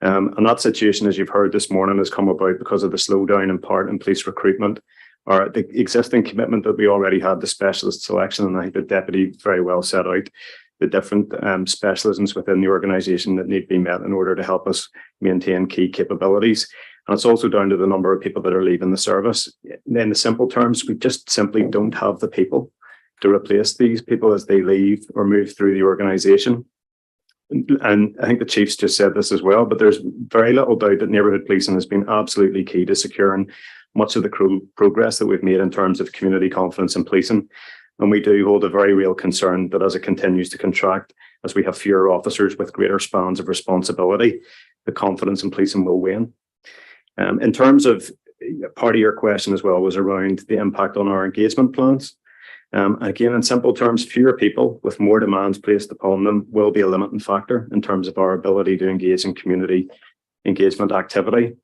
And that situation, as you've heard this morning, has come about because of the slowdown in part in police recruitment, or the existing commitment that we already had to specialist selection. And I think the deputy very well set out the different specialisms within the organisation that need to be met in order to help us maintain key capabilities. And it's also down to the number of people that are leaving the service. In the simple terms, we just simply don't have the people to replace these people as they leave or move through the organisation. And I think the Chief's just said this as well, but there's very little doubt that neighbourhood policing has been absolutely key to securing much of the progress that we've made in terms of community confidence in policing. And we do hold a very real concern that as it continues to contract, as we have fewer officers with greater spans of responsibility, the confidence in policing will wane. In terms of part of your question as well was around the impact on our engagement plans. Again, in simple terms, fewer people with more demands placed upon them will be a limiting factor in terms of our ability to engage in community engagement activity.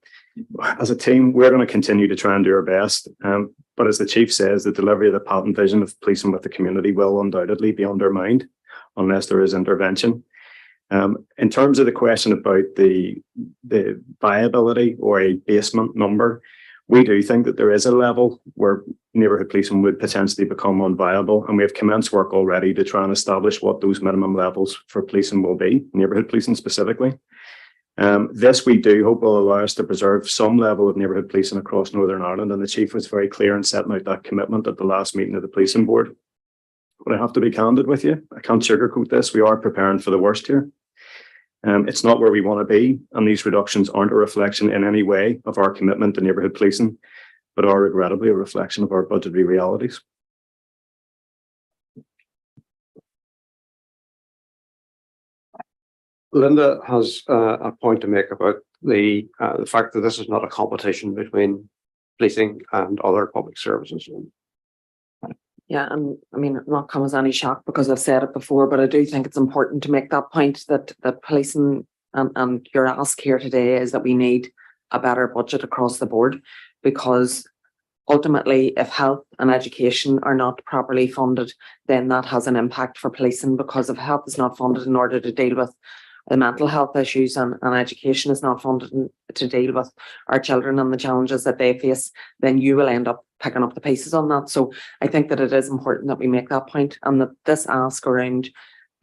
As a team, we're going to continue to try and do our best. But as the Chief says, the delivery of the patent vision of policing with the community will undoubtedly be undermined unless there is intervention. In terms of the question about the viability or a basement number, we do think that there is a level where neighbourhood policing would potentially become unviable, and we have commenced work already to try and establish what those minimum levels for policing will be, neighbourhood policing specifically. This we do hope will allow us to preserve some level of neighbourhood policing across Northern Ireland, and the Chief was very clear in setting out that commitment at the last meeting of the policing board. But I have to be candid with you, I can't sugarcoat this, we are preparing for the worst here. It's not where we want to be, and these reductions aren't a reflection in any way of our commitment to neighbourhood policing, but are regrettably a reflection of our budgetary realities. Linda has a point to make about the fact that this is not a competition between policing and other public services. Yeah, and I mean, it not come as any shock because I've said it before, but I do think it's important to make that point that policing and your ask here today is that we need a better budget across the board, because ultimately, if health and education are not properly funded, then that has an impact for policing, because if health is not funded in order to deal with the mental health issues and education is not funded to deal with our children and the challenges that they face, then you will end up picking up the pieces on that. So I think that it is important that we make that point, and that this ask around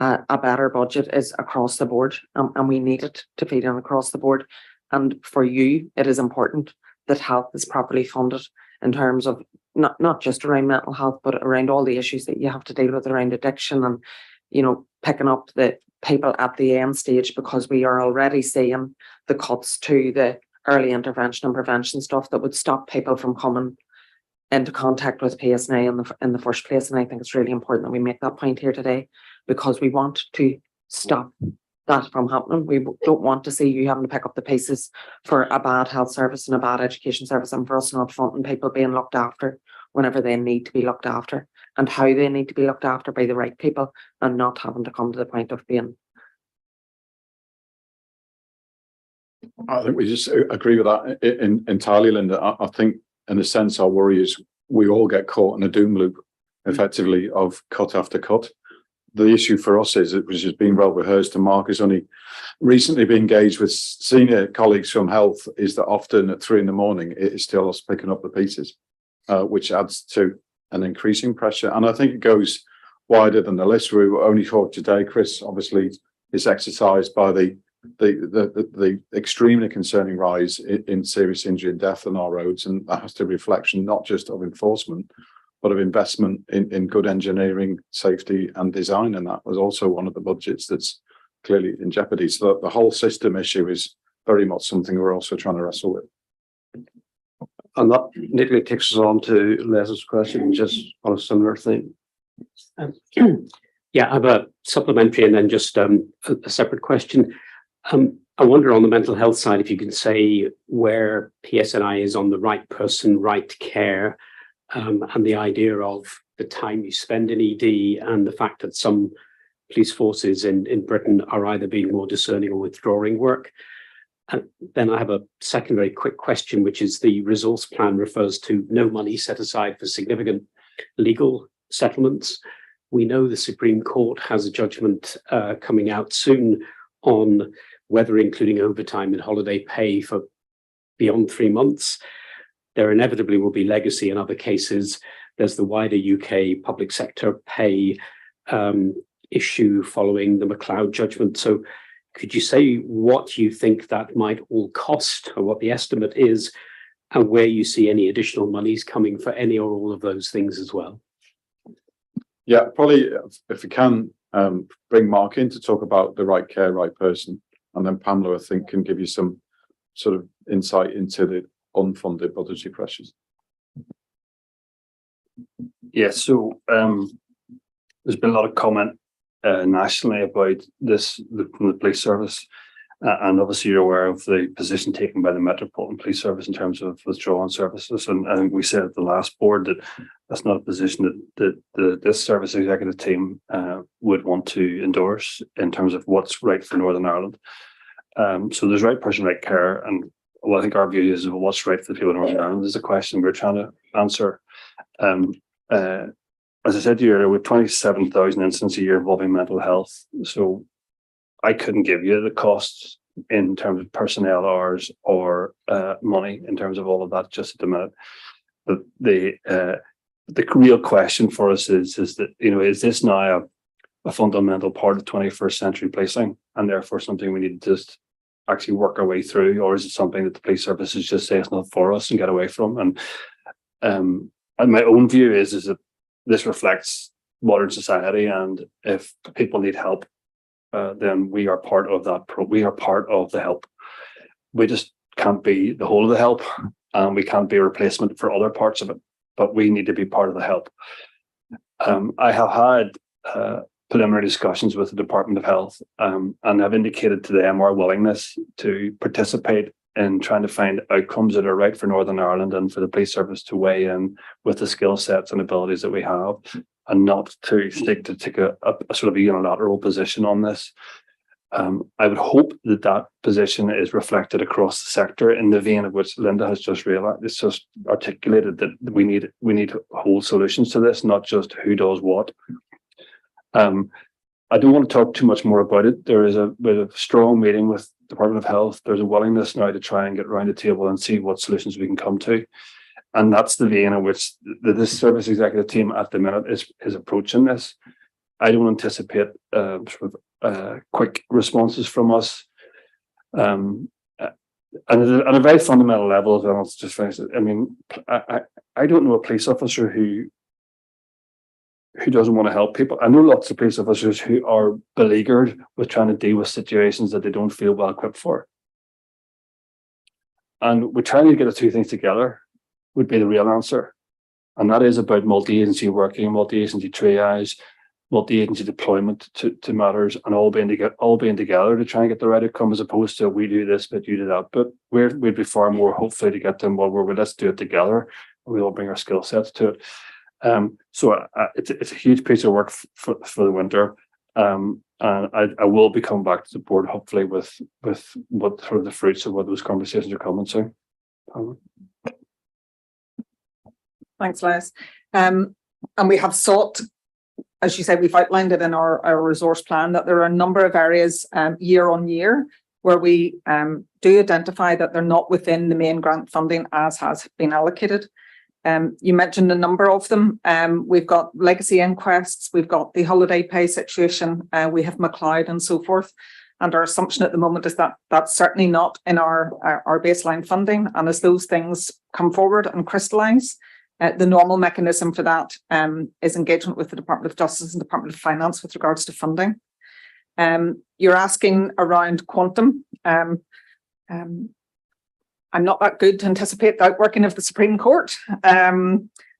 a better budget is across the board, and we need it to feed in across the board. And for you, it is important that health is properly funded in terms of not just around mental health, but around all the issues that you have to deal with around addiction and, you know, picking up the people at the end stage, because we are already seeing the cuts to the early intervention and prevention stuff that would stop people from coming into contact with PSNA in the first place. And I think it's really important that we make that point here today, because we want to stop that from happening. We don't want to see you having to pick up the pieces for a bad health service and a bad education service, and for us not funding people being looked after whenever they need to be looked after, and how they need to be looked after by the right people, and not having to come to the point of being. I think we just agree with that entirely, Linda. I think in a sense our worry is we all get caught in a doom loop effectively of cut after cut. The issue for us is, which has been well rehearsed, and Mark has only recently been engaged with senior colleagues from health, is that often at 3 a.m, it is still us picking up the pieces, which adds to an increasing pressure. And I think it goes wider than the list. We only talked today, Chris, obviously is exercised by the extremely concerning rise in serious injury and death on our roads, and that has to be a reflection not just of enforcement, but of investment in good engineering, safety and design, and that was also one of the budgets that's clearly in jeopardy. So the whole system issue is very much something we're also trying to wrestle with. And that neatly takes us on to Les's question, just on a similar theme. Yeah, I have a supplementary and then just a separate question. I wonder on the mental health side, if you can say where PSNI is on the right person, right care, and the idea of the time you spend in ED and the fact that some police forces in Britain are either being more discerning or withdrawing work. And then I have a second very quick question, which is the resource plan refers to no money set aside for significant legal settlements. We know the Supreme Court has a judgment coming out soon on whether including overtime and holiday pay for beyond 3 months. There inevitably will be legacy in other cases. There's the wider UK public sector pay issue following the McLeod judgment. So could you say what you think that might all cost, or what the estimate is, and where you see any additional monies coming for any or all of those things as well? Yeah, probably if we can bring Mark in to talk about the right care, right person, and then Pamela, I think, can give you some sort of insight into the unfunded budgetary pressures. Yeah, so there's been a lot of comment nationally about this from the police service, and obviously you're aware of the position taken by the Metropolitan Police Service in terms of withdrawing services, and I think we said at the last board that that's not a position that this service executive team would want to endorse in terms of what's right for Northern Ireland. So there's right person, right care, and well, I think our view is what's right for the people of Northern Ireland is a question we're trying to answer. As I said to you earlier, with 27,000 incidents a year involving mental health, so I couldn't give you the costs in terms of personnel hours or money in terms of all of that just at the minute. But the real question for us is that, you know, is this now a fundamental part of 21st century policing, and therefore something we need to just actually work our way through, or is it something that the police services just say it's not for us and get away from? And my own view is that this reflects modern society, and if people need help, then we are part of that. We are part of the help. We just can't be the whole of the help, and we can't be a replacement for other parts of it. But we need to be part of the help. I have had preliminary discussions with the Department of Health, and I've indicated to them our willingness to participate in trying to find outcomes that are right for Northern Ireland and for the police service to weigh in with the skill sets and abilities that we have, and not to seek to take a sort of a unilateral position on this. I would hope that that position is reflected across the sector in the vein of which Linda has just realized. It's just articulated that we need whole solutions to this, not just who does what. I don't want to talk too much more about it. There is a bit of strong meeting with Department of Health. There's a willingness now to try and get around the table and see what solutions we can come to. And that's the vein in which this service executive team at the minute is approaching this. I don't anticipate quick responses from us. And at a very fundamental level, as well, just finish it. I mean, I don't know a police officer who doesn't want to help people. I know lots of police officers who are beleaguered with trying to deal with situations that they don't feel well equipped for. And we're trying to get the two things together would be the real answer. And that is about multi-agency working, multi-agency triage, multi-agency deployment to matters, and all being together to try and get the right outcome, as opposed to we do this, but you do that. But we'd be far more hopefully to get them, well, let's do it together. And we all bring our skill sets to it. So it's a huge piece of work for the winter, and I will be coming back to the board hopefully with what sort of the fruits of what those conversations are coming soon. Thanks, Les. And we have sought, as you said, we've outlined it in our resource plan, that there are a number of areas year on year where we do identify that they're not within the main grant funding as has been allocated. You mentioned a number of them. We've got legacy inquests, we've got the holiday pay situation, we have McLeod and so forth. And our assumption at the moment is that that's certainly not in our baseline funding. And as those things come forward and crystallise, the normal mechanism for that is engagement with the Department of Justice and Department of Finance with regards to funding. You're asking around quantum. I'm not that good to anticipate the outworking of the Supreme Court,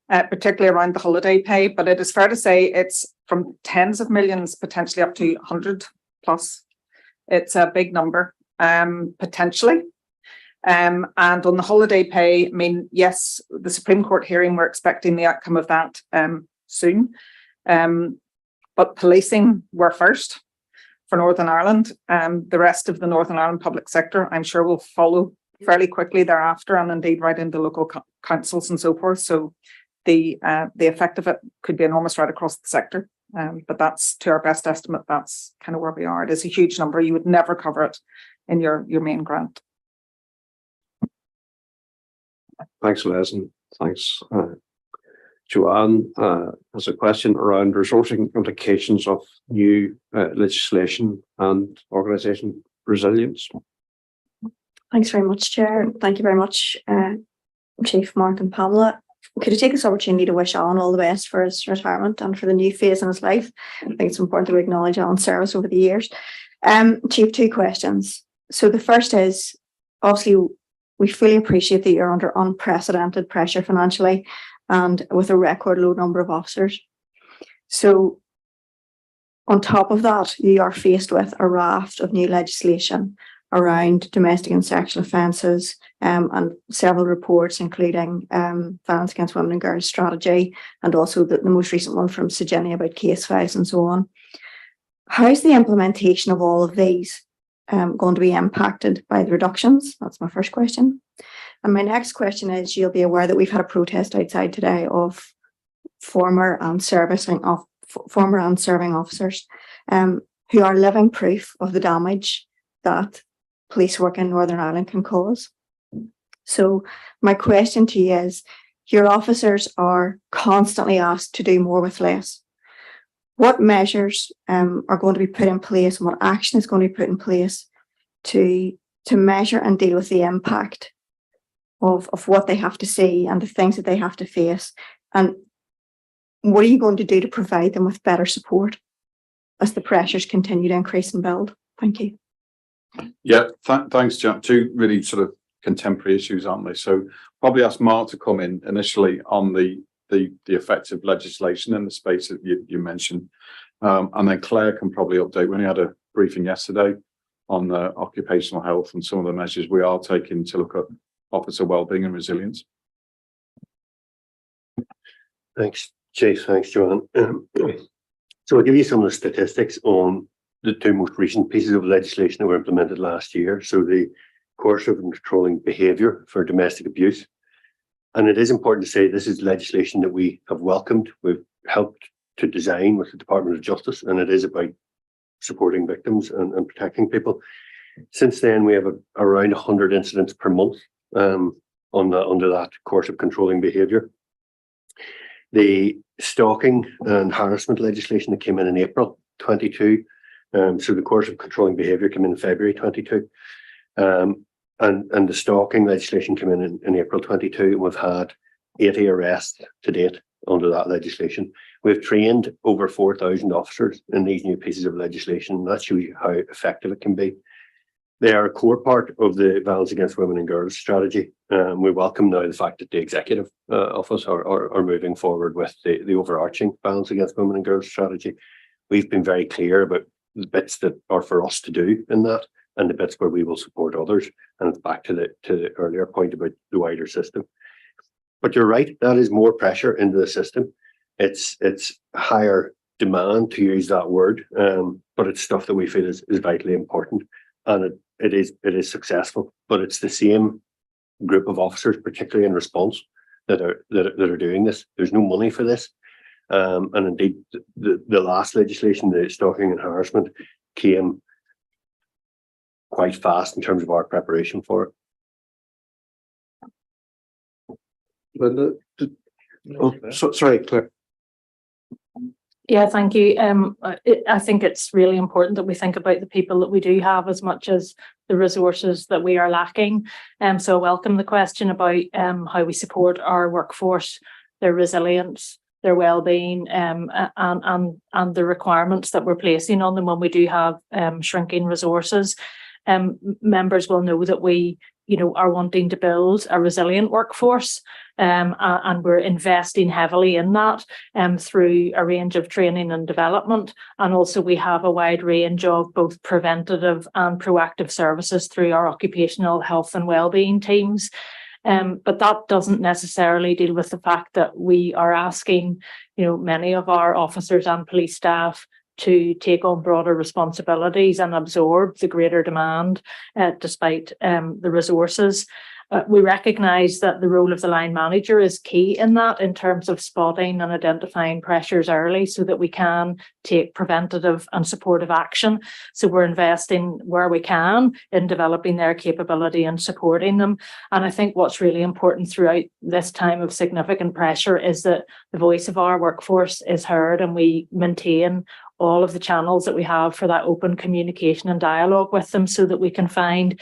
particularly around the holiday pay, but it is fair to say it's from tens of millions, potentially up to 100 plus. It's a big number, potentially. And on the holiday pay, I mean, yes, the Supreme Court hearing, we're expecting the outcome of that soon. But policing were first for Northern Ireland. The rest of the Northern Ireland public sector, I'm sure, will follow fairly quickly thereafter, and indeed right into local councils and so forth. So the effect of it could be enormous right across the sector. But that's, to our best estimate, that's kind of where we are. It is a huge number. You would never cover it in your main grant. Thanks, Les, and thanks, Joanne. Has a question around resourcing implications of new legislation and organisation resilience. Thanks very much, Chair. Thank you very much, Chief Mark and Pamela. Could I take this opportunity to wish Alan all the best for his retirement and for the new phase in his life? I think it's important to acknowledge Alan's service over the years. Chief, 2 questions. So the first is, obviously, we fully appreciate that you're under unprecedented pressure financially and with a record low number of officers. So on top of that, you are faced with a raft of new legislation around domestic and sexual offences, and several reports, including Violence Against Women and Girls strategy, and also the most recent one from Sejeni about case files and so on. How is the implementation of all of these going to be impacted by the reductions? That's my first question. And my next question is, you'll be aware that we've had a protest outside today of former and serving officers who are living proof of the damage that police work in Northern Ireland can cause. So my question to you is, your officers are constantly asked to do more with less. What measures are going to be put in place, and what action is going to be put in place to measure and deal with the impact of what they have to see and the things that they have to face? And what are you going to do to provide them with better support as the pressures continue to increase and build? Thank you. Yeah, thanks, Jack. 2 really sort of contemporary issues, aren't they? So probably ask Mark to come in initially on the effects of legislation in the space that you mentioned. And then Claire can probably update. We only had a briefing yesterday on occupational health and some of the measures we are taking to look at officer wellbeing and resilience. Thanks, Chase. Thanks, Joanne. So I'll give you some of the statistics on the 2 most recent pieces of legislation that were implemented last year. So the coercive and controlling behaviour for domestic abuse. And it is important to say this is legislation that we have welcomed. We've helped to design with the Department of Justice, and it is about supporting victims and protecting people. Since then, we have around 100 incidents per month under that coercive controlling behaviour. The stalking and harassment legislation that came in April 22. So the coercive controlling behaviour came in February 22. And the stalking legislation came in April 22, and we've had 80 arrests to date under that legislation. We've trained over 4,000 officers in these new pieces of legislation. That shows you how effective it can be. They are a core part of the Violence Against Women and Girls strategy. We welcome now the fact that the Executive Office are moving forward with the overarching Violence Against Women and Girls strategy. We've been very clear about the bits that are for us to do in that, and the bits where we will support others. And it's back to the earlier point about the wider system. But you're right, that is more pressure into the system. It's higher demand, to use that word, but it's stuff that we feel is vitally important, and it is successful. But it's the same group of officers, particularly in response, that are doing this. There's no money for this, and indeed the last legislation, the stalking and harassment, came quite fast in terms of our preparation for it. Linda, sorry, Claire. Yeah, thank you. I think it's really important that we think about the people that we do have as much as the resources that we are lacking. So I welcome the question about how we support our workforce, their resilience, their well-being, and the requirements that we're placing on them when we do have shrinking resources. Members will know that we are wanting to build a resilient workforce, and we're investing heavily in that through a range of training and development. And also we have a wide range of both preventative and proactive services through our occupational health and wellbeing teams. But that doesn't necessarily deal with the fact that we are asking, many of our officers and police staff to take on broader responsibilities and absorb the greater demand despite the resources. We recognise that the role of the line manager is key in that, in terms of spotting and identifying pressures early so that we can take preventative and supportive action. So we're investing where we can in developing their capability and supporting them. And I think what's really important throughout this time of significant pressure is that the voice of our workforce is heard, and we maintain all of the channels that we have for that open communication and dialogue with them, so that we can find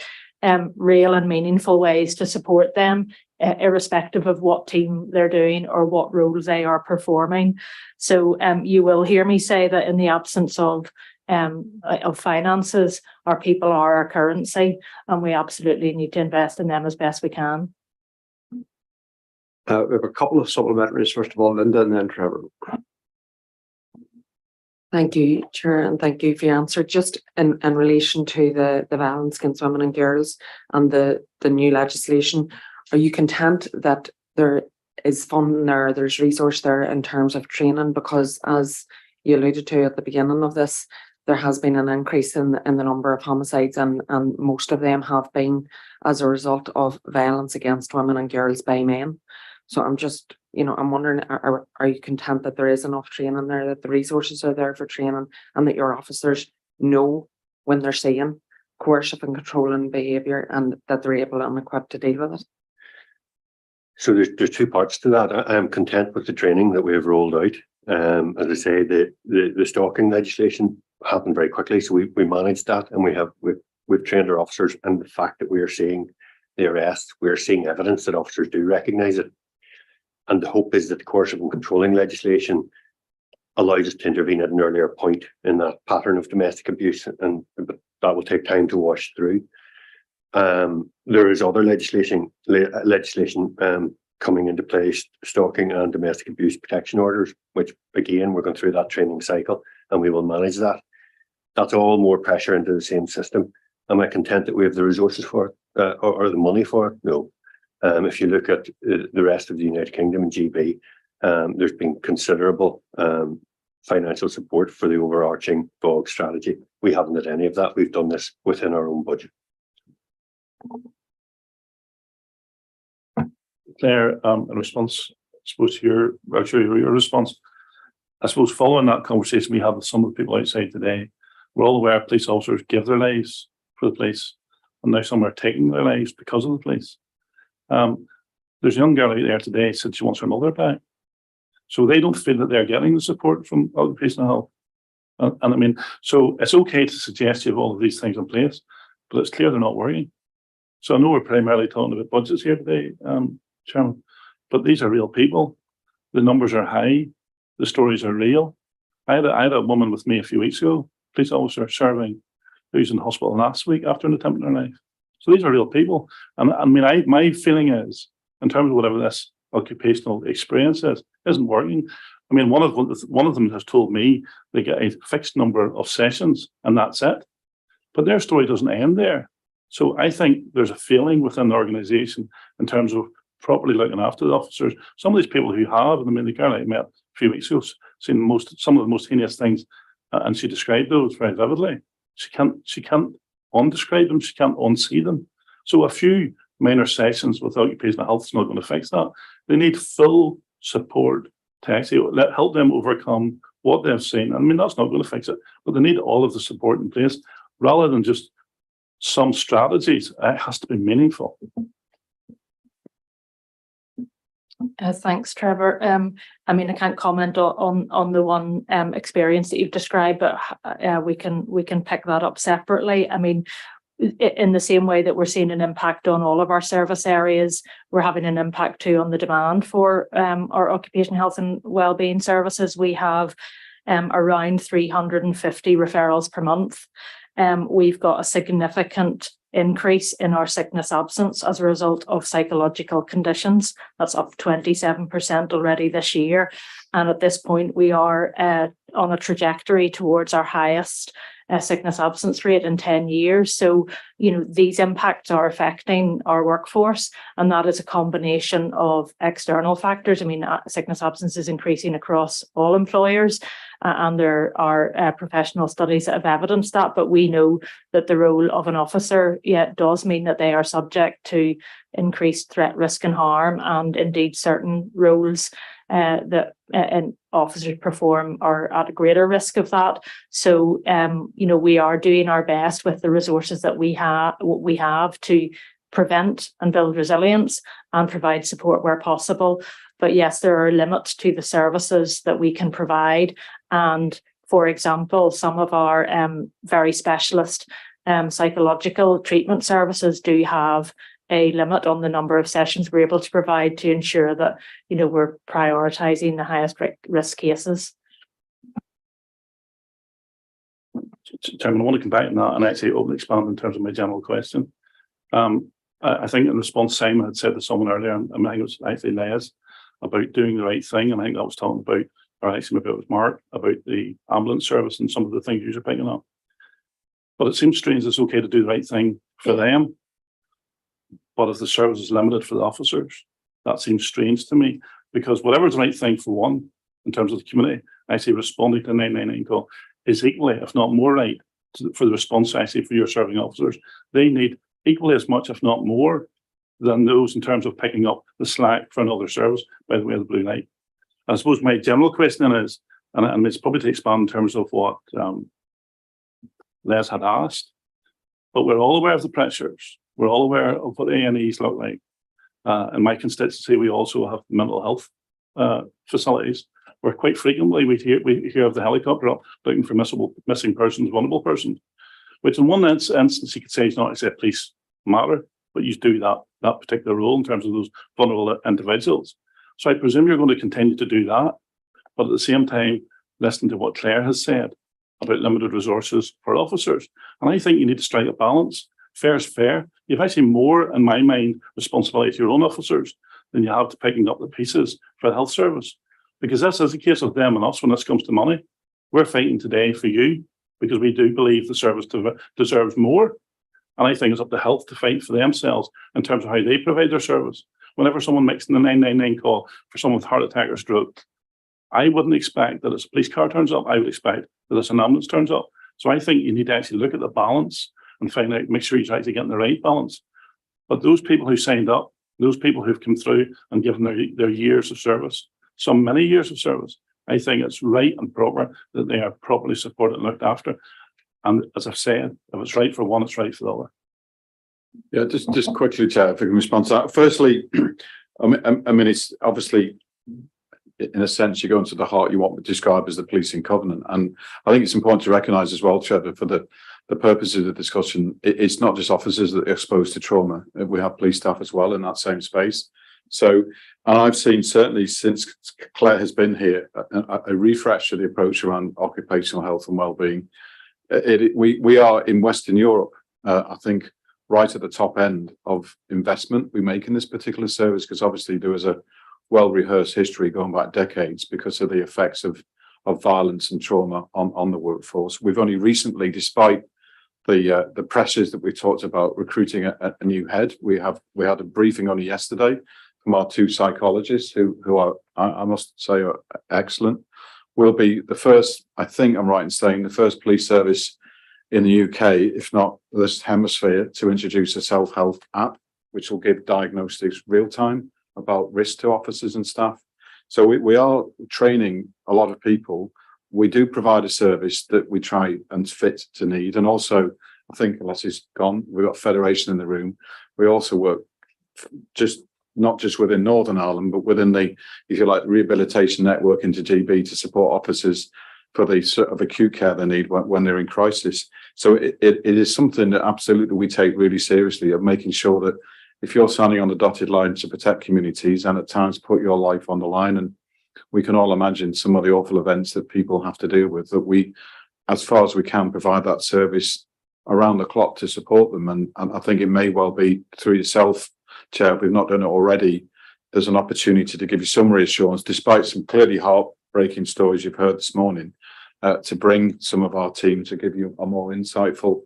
real and meaningful ways to support them, irrespective of what team they're doing or what role they are performing. So you will hear me say that in the absence of finances, our people are our currency, and we absolutely need to invest in them as best we can. We have a couple of supplementaries. First of all, Linda, and then Trevor. Thank you, Chair, and thank you for your answer. Just in relation to the violence against women and girls and the new legislation, are you content that there is funding there, there's resource there in terms of training? Because as you alluded to at the beginning of this, there has been an increase in the number of homicides, and most of them have been as a result of violence against women and girls by men. So I'm just, I'm wondering, are you content that there is enough training there, that the resources are there for training, and that your officers know when they're seeing coercive and controlling behaviour, and that they're able and equipped to deal with it? So there's two parts to that. I am content with the training that we have rolled out. As I say, the stalking legislation happened very quickly, so we managed that, and we've trained our officers, and the fact that we are seeing the arrest, we're seeing evidence that officers do recognise it. And the hope is that the coercive and controlling legislation allows us to intervene at an earlier point in that pattern of domestic abuse, but that will take time to wash through. There is other legislation coming into place, stalking and domestic abuse protection orders, which again, we're going through that training cycle, and we will manage that. That's all more pressure into the same system. Am I content that we have the resources for it or the money for it? No. If you look at the rest of the United Kingdom and GB, there's been considerable financial support for the overarching VOG strategy. We haven't had any of that. We've done this within our own budget. Claire, in response, I suppose to your response, I suppose following that conversation we had with some of the people outside today, we're all aware police officers give their lives for the police, and now some are taking their lives because of the police. There's a young girl out there today said she wants her mother back. So they don't feel that they're getting the support from occupational health. And I mean, so it's okay to suggest you have all of these things in place, but it's clear they're not working. So I know we're primarily talking about budgets here today, Chairman, but these are real people. The numbers are high. The stories are real. I had a woman with me a few weeks ago, police officer serving, who's in hospital last week after an attempt on her life. So these are real people. And I mean, my feeling is, in terms of whatever this occupational experience is, isn't working. I mean, one of them has told me they get a fixed number of sessions and that's it. But their story doesn't end there. So I think there's a feeling within the organisation in terms of properly looking after the officers. Some of these people who have, I mean, the girl I met a few weeks ago, seen some of the most heinous things, and she described those very vividly. She can't undescribe them, she can't unsee them. So a few minor sessions with occupational health is not going to fix that. They need full support to actually help them overcome what they've seen. I mean, that's not going to fix it, but they need all of the support in place rather than just some strategies. It has to be meaningful. Thanks, Trevor. I mean, I can't comment on the one experience that you've described, but we can pick that up separately. I mean, in the same way that we're seeing an impact on all of our service areas, we're having an impact too on the demand for our occupational health and wellbeing services. We have around 350 referrals per month. We've got a significant increase in our sickness absence as a result of psychological conditions. That's up 27% already this year. And at this point, we are on a trajectory towards our highest sickness absence rate in 10 years. So, these impacts are affecting our workforce, and that is a combination of external factors. I mean, sickness absence is increasing across all employers, and there are professional studies that have evidenced that, but we know that the role of an officer does mean that they are subject to increased threat, risk and harm, and indeed certain roles that officers perform are at a greater risk of that. So, we are doing our best with the resources that we have to prevent and build resilience and provide support where possible. But yes, there are limits to the services that we can provide. And for example, some of our very specialist psychological treatment services do have a limit on the number of sessions we're able to provide to ensure that, we're prioritising the highest risk cases. Chairman, I want to come back on that and actually expand in terms of my general question. I think in response, Simon had said to someone earlier, and I think it was actually Les, about doing the right thing. And I think that was talking about, or actually maybe it was Mark, about the ambulance service and some of the things you're picking up. But it seems strange it's okay to do the right thing for them, but if the service is limited for the officers, that seems strange to me, because whatever's the right thing for one, in terms of the community, actually responding to the 999 call is equally, if not more right, for the response actually for your serving officers. They need equally as much, if not more, than those in terms of picking up the slack for another service by the way of the blue light. I suppose my general question is, and it's probably to expand in terms of what Les had asked, but we're all aware of the pressures. We're all aware of what A&Es look like. In my constituency, we also have mental health facilities where quite frequently we hear of the helicopter up looking for missing persons, vulnerable persons, which in one instance you could say is not exactly a police matter, but you do that particular role in terms of those vulnerable individuals. So I presume you're going to continue to do that, but at the same time, listen to what Claire has said about limited resources for officers. And I think you need to strike a balance. Fair is fair. You've actually more, in my mind, responsibility to your own officers than you have to picking up the pieces for the health service. Because this is a case of them and us when this comes to money. We're fighting today for you because we do believe the service deserves more. And I think it's up to health to fight for themselves in terms of how they provide their service. Whenever someone makes the 999 call for someone with heart attack or stroke, I wouldn't expect that as a police car turns up. I would expect that as an ambulance turns up. So I think you need to actually look at the balance and find out, make sure you're actually getting the right balance. But those people who signed up, those people who've come through and given their years of service, some many years of service, I think it's right and proper that they are properly supported and looked after. And as I've said, if it's right for one, it's right for the other. Yeah, just quickly, Chair, if I can respond to that. Firstly, I mean, it's obviously, in a sense, you go into the heart, you want to describe as the policing covenant. And I think it's important to recognise as well, Trevor, for the purposes of the discussion, it's not just officers that are exposed to trauma. We have police staff as well in that same space. So, and I've seen certainly since Claire has been here, a refresh of the approach around occupational health and wellbeing. We are in Western Europe, I think, right at the top end of investment we make in this particular service, because obviously there was a well-rehearsed history going back decades because of the effects of violence and trauma on the workforce. We've only recently, despite the pressures that we talked about recruiting a new head, we had a briefing only yesterday from our two psychologists who are, I must say, are excellent. We'll be the first, I think I'm right in saying, the first police service in the UK, if not this hemisphere, to introduce a self-help app, which will give diagnostics real time about risk to officers and staff. So we are training a lot of people. We do provide a service that we try and fit to need. And also, I think, unless he's gone, we've got Federation in the room. We also work not just within Northern Ireland, but within the, if you like, rehabilitation network into GB to support officers for the sort of acute care they need when they're in crisis. So it is something that absolutely we take really seriously, of making sure that if you're standing on the dotted line to protect communities and at times put your life on the line, and we can all imagine some of the awful events that people have to deal with, that we, as far as we can, provide that service around the clock to support them. And I think it may well be through yourself, Chair, if we've not done it already, there's an opportunity to give you some reassurance, despite some clearly heartbreaking stories you've heard this morning, to bring some of our team to give you a more insightful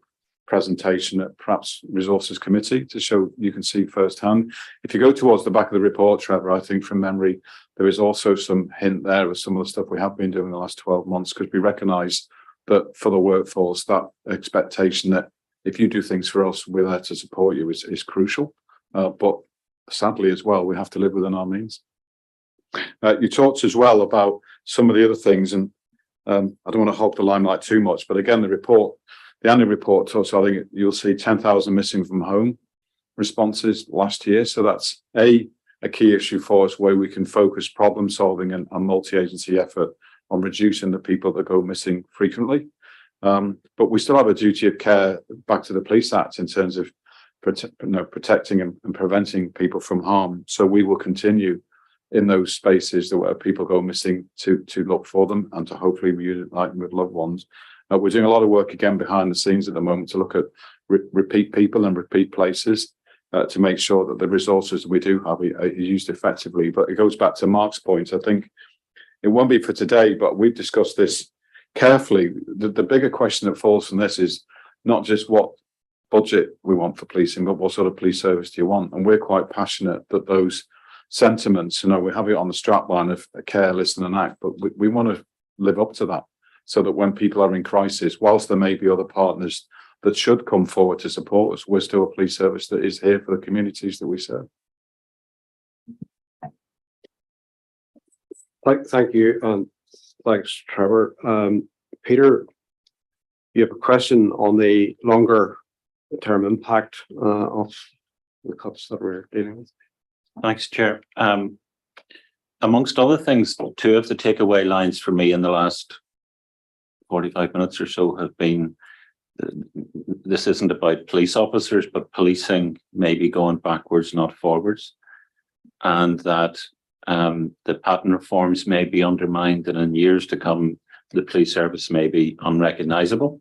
presentation at perhaps Resources Committee to show you can see firsthand. If you go towards the back of the report, Trevor, I think from memory, there is also some hint there of some of the stuff we have been doing in the last 12 months, because we recognise that for the workforce, that expectation that if you do things for us, we're there to support you is crucial. But sadly as well, we have to live within our means. You talked as well about some of the other things, and I don't want to hog the limelight too much, but again, the annual report talks, I think you'll see 10,000 missing from home responses last year. So that's a key issue for us, where we can focus problem solving and multi-agency effort on reducing the people that go missing frequently. But we still have a duty of care back to the Police Act in terms of protecting and preventing people from harm. So we will continue in those spaces that where people go missing to look for them and to hopefully reunite them with loved ones. We're doing a lot of work again behind the scenes at the moment to look at repeat people and repeat places to make sure that the resources we do have are used effectively. But it goes back to Mark's point. I think it won't be for today, but we've discussed this carefully. The bigger question that falls from this is not just what budget we want for policing, but what sort of police service do you want? And we're quite passionate that those sentiments, we have it on the strapline of care, listen and act, but we want to live up to that, so that when people are in crisis, whilst there may be other partners that should come forward to support us, we're still a police service that is here for the communities that we serve. Thank you, and thanks, Trevor. Peter, you have a question on the longer term impact of the cuts that we're dealing with. Thanks, Chair. Amongst other things, two of the takeaway lines for me in the last 45 minutes or so have been, this isn't about police officers, but policing maybe going backwards, not forwards. And that the pattern reforms may be undermined, and in years to come, the police service may be unrecognisable.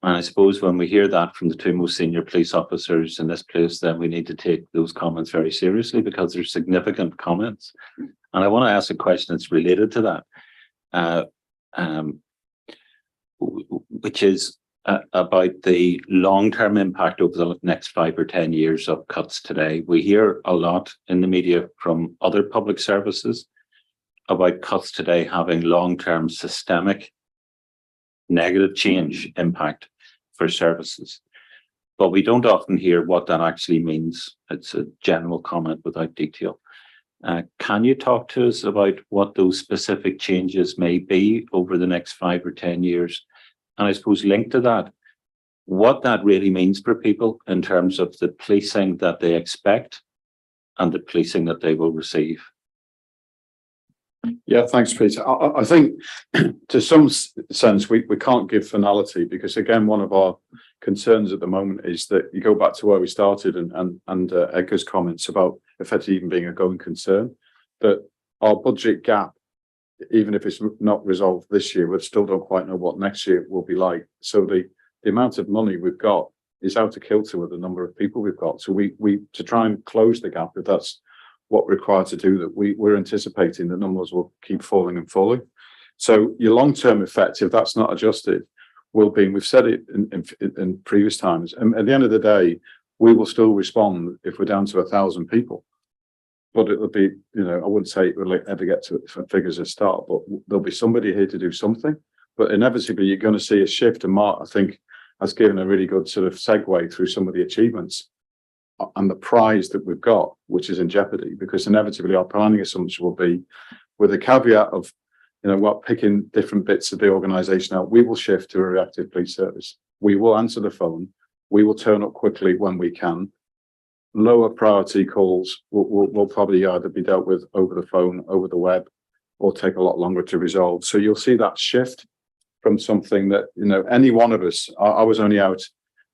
And I suppose when we hear that from the two most senior police officers in this place, then we need to take those comments very seriously, because they're significant comments. And I want to ask a question that's related to that, which is about the long-term impact over the next 5 or 10 years of cuts today. We hear a lot in the media from other public services about cuts today having long-term systemic negative change impact for services. But we don't often hear what that actually means. It's a general comment without detail. Can you talk to us about what those specific changes may be over the next 5 or 10 years? And I suppose linked to that, what that really means for people in terms of the policing that they expect and the policing that they will receive. Yeah, thanks, Peter. I think to some sense we can't give finality, because again, one of our concerns at the moment is that you go back to where we started and Edgar's comments about effectively even being a going concern, that our budget gap, even if it's not resolved this year, we still don't quite know what next year will be like. So the amount of money we've got is out of kilter with the number of people we've got. So we to try and close the gap, if that's what we're required to do, that we're anticipating that numbers will keep falling and falling. So your long-term effect, if that's not adjusted, will be, and we've said it in previous times, and at the end of the day, we will still respond if we're down to 1,000 people. But it'll be, I wouldn't say it will ever get to figures at start, but there'll be somebody here to do something. But inevitably, you're going to see a shift. And Mark, I think, has given a really good sort of segue through some of the achievements and the prize that we've got, which is in jeopardy, because inevitably our planning assumption will be, with a caveat of, what picking different bits of the organisation out, we will shift to a reactive police service. We will answer the phone. We will turn up quickly when we can. Lower priority calls will probably either be dealt with over the phone, over the web, or take a lot longer to resolve. So you'll see that shift from something that, any one of us, I was only out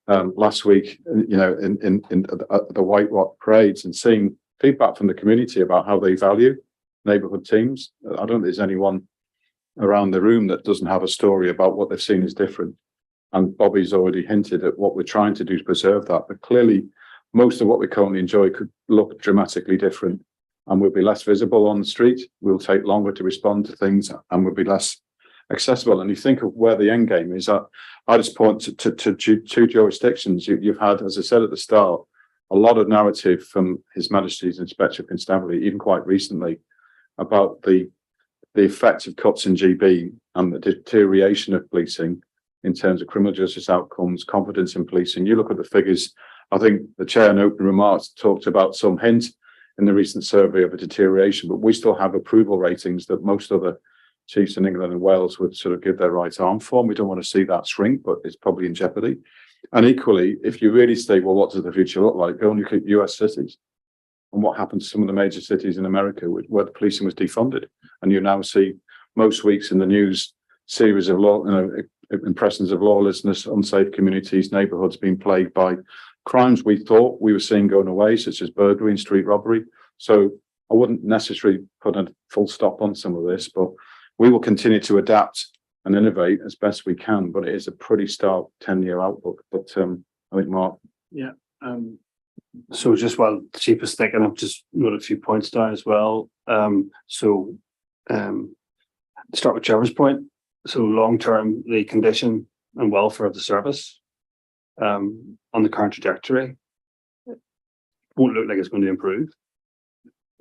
last week, in the White Rock parades and seeing feedback from the community about how they value neighbourhood teams. I don't think there's anyone around the room that doesn't have a story about what they've seen is different. And Bobby's already hinted at what we're trying to do to preserve that. But clearly, most of what we currently enjoy could look dramatically different, and we'll be less visible on the street. We'll take longer to respond to things, and we'll be less accessible. And you think of where the end game is. I just point to two jurisdictions. You've had, as I said at the start, a lot of narrative from His Majesty's Inspector of Constabulary, even quite recently, about the effect of cuts in GB and the deterioration of policing in terms of criminal justice outcomes, confidence in policing. You look at the figures. I think the chair in opening remarks talked about some hint in the recent survey of a deterioration, but we still have approval ratings that most other chiefs in England and Wales would sort of give their right arm for. And we don't want to see that shrink, but it's probably in jeopardy. And equally, if you really say, well, what does the future look like? Go and look at US cities and what happened to some of the major cities in America where the policing was defunded. And you now see most weeks in the news series of impressions of lawlessness, unsafe communities, neighborhoods being plagued by crimes we thought we were seeing going away, such as burglary and street robbery. So I wouldn't necessarily put a full stop on some of this, but we will continue to adapt and innovate as best we can. But it is a pretty stark 10-year outlook. But I think Mark. Yeah. So just while the chief is thinking, I've just wrote a few points down as well. Start with Trevor's point. So long term, the condition and welfare of the service on the current trajectory won't look like it's going to improve.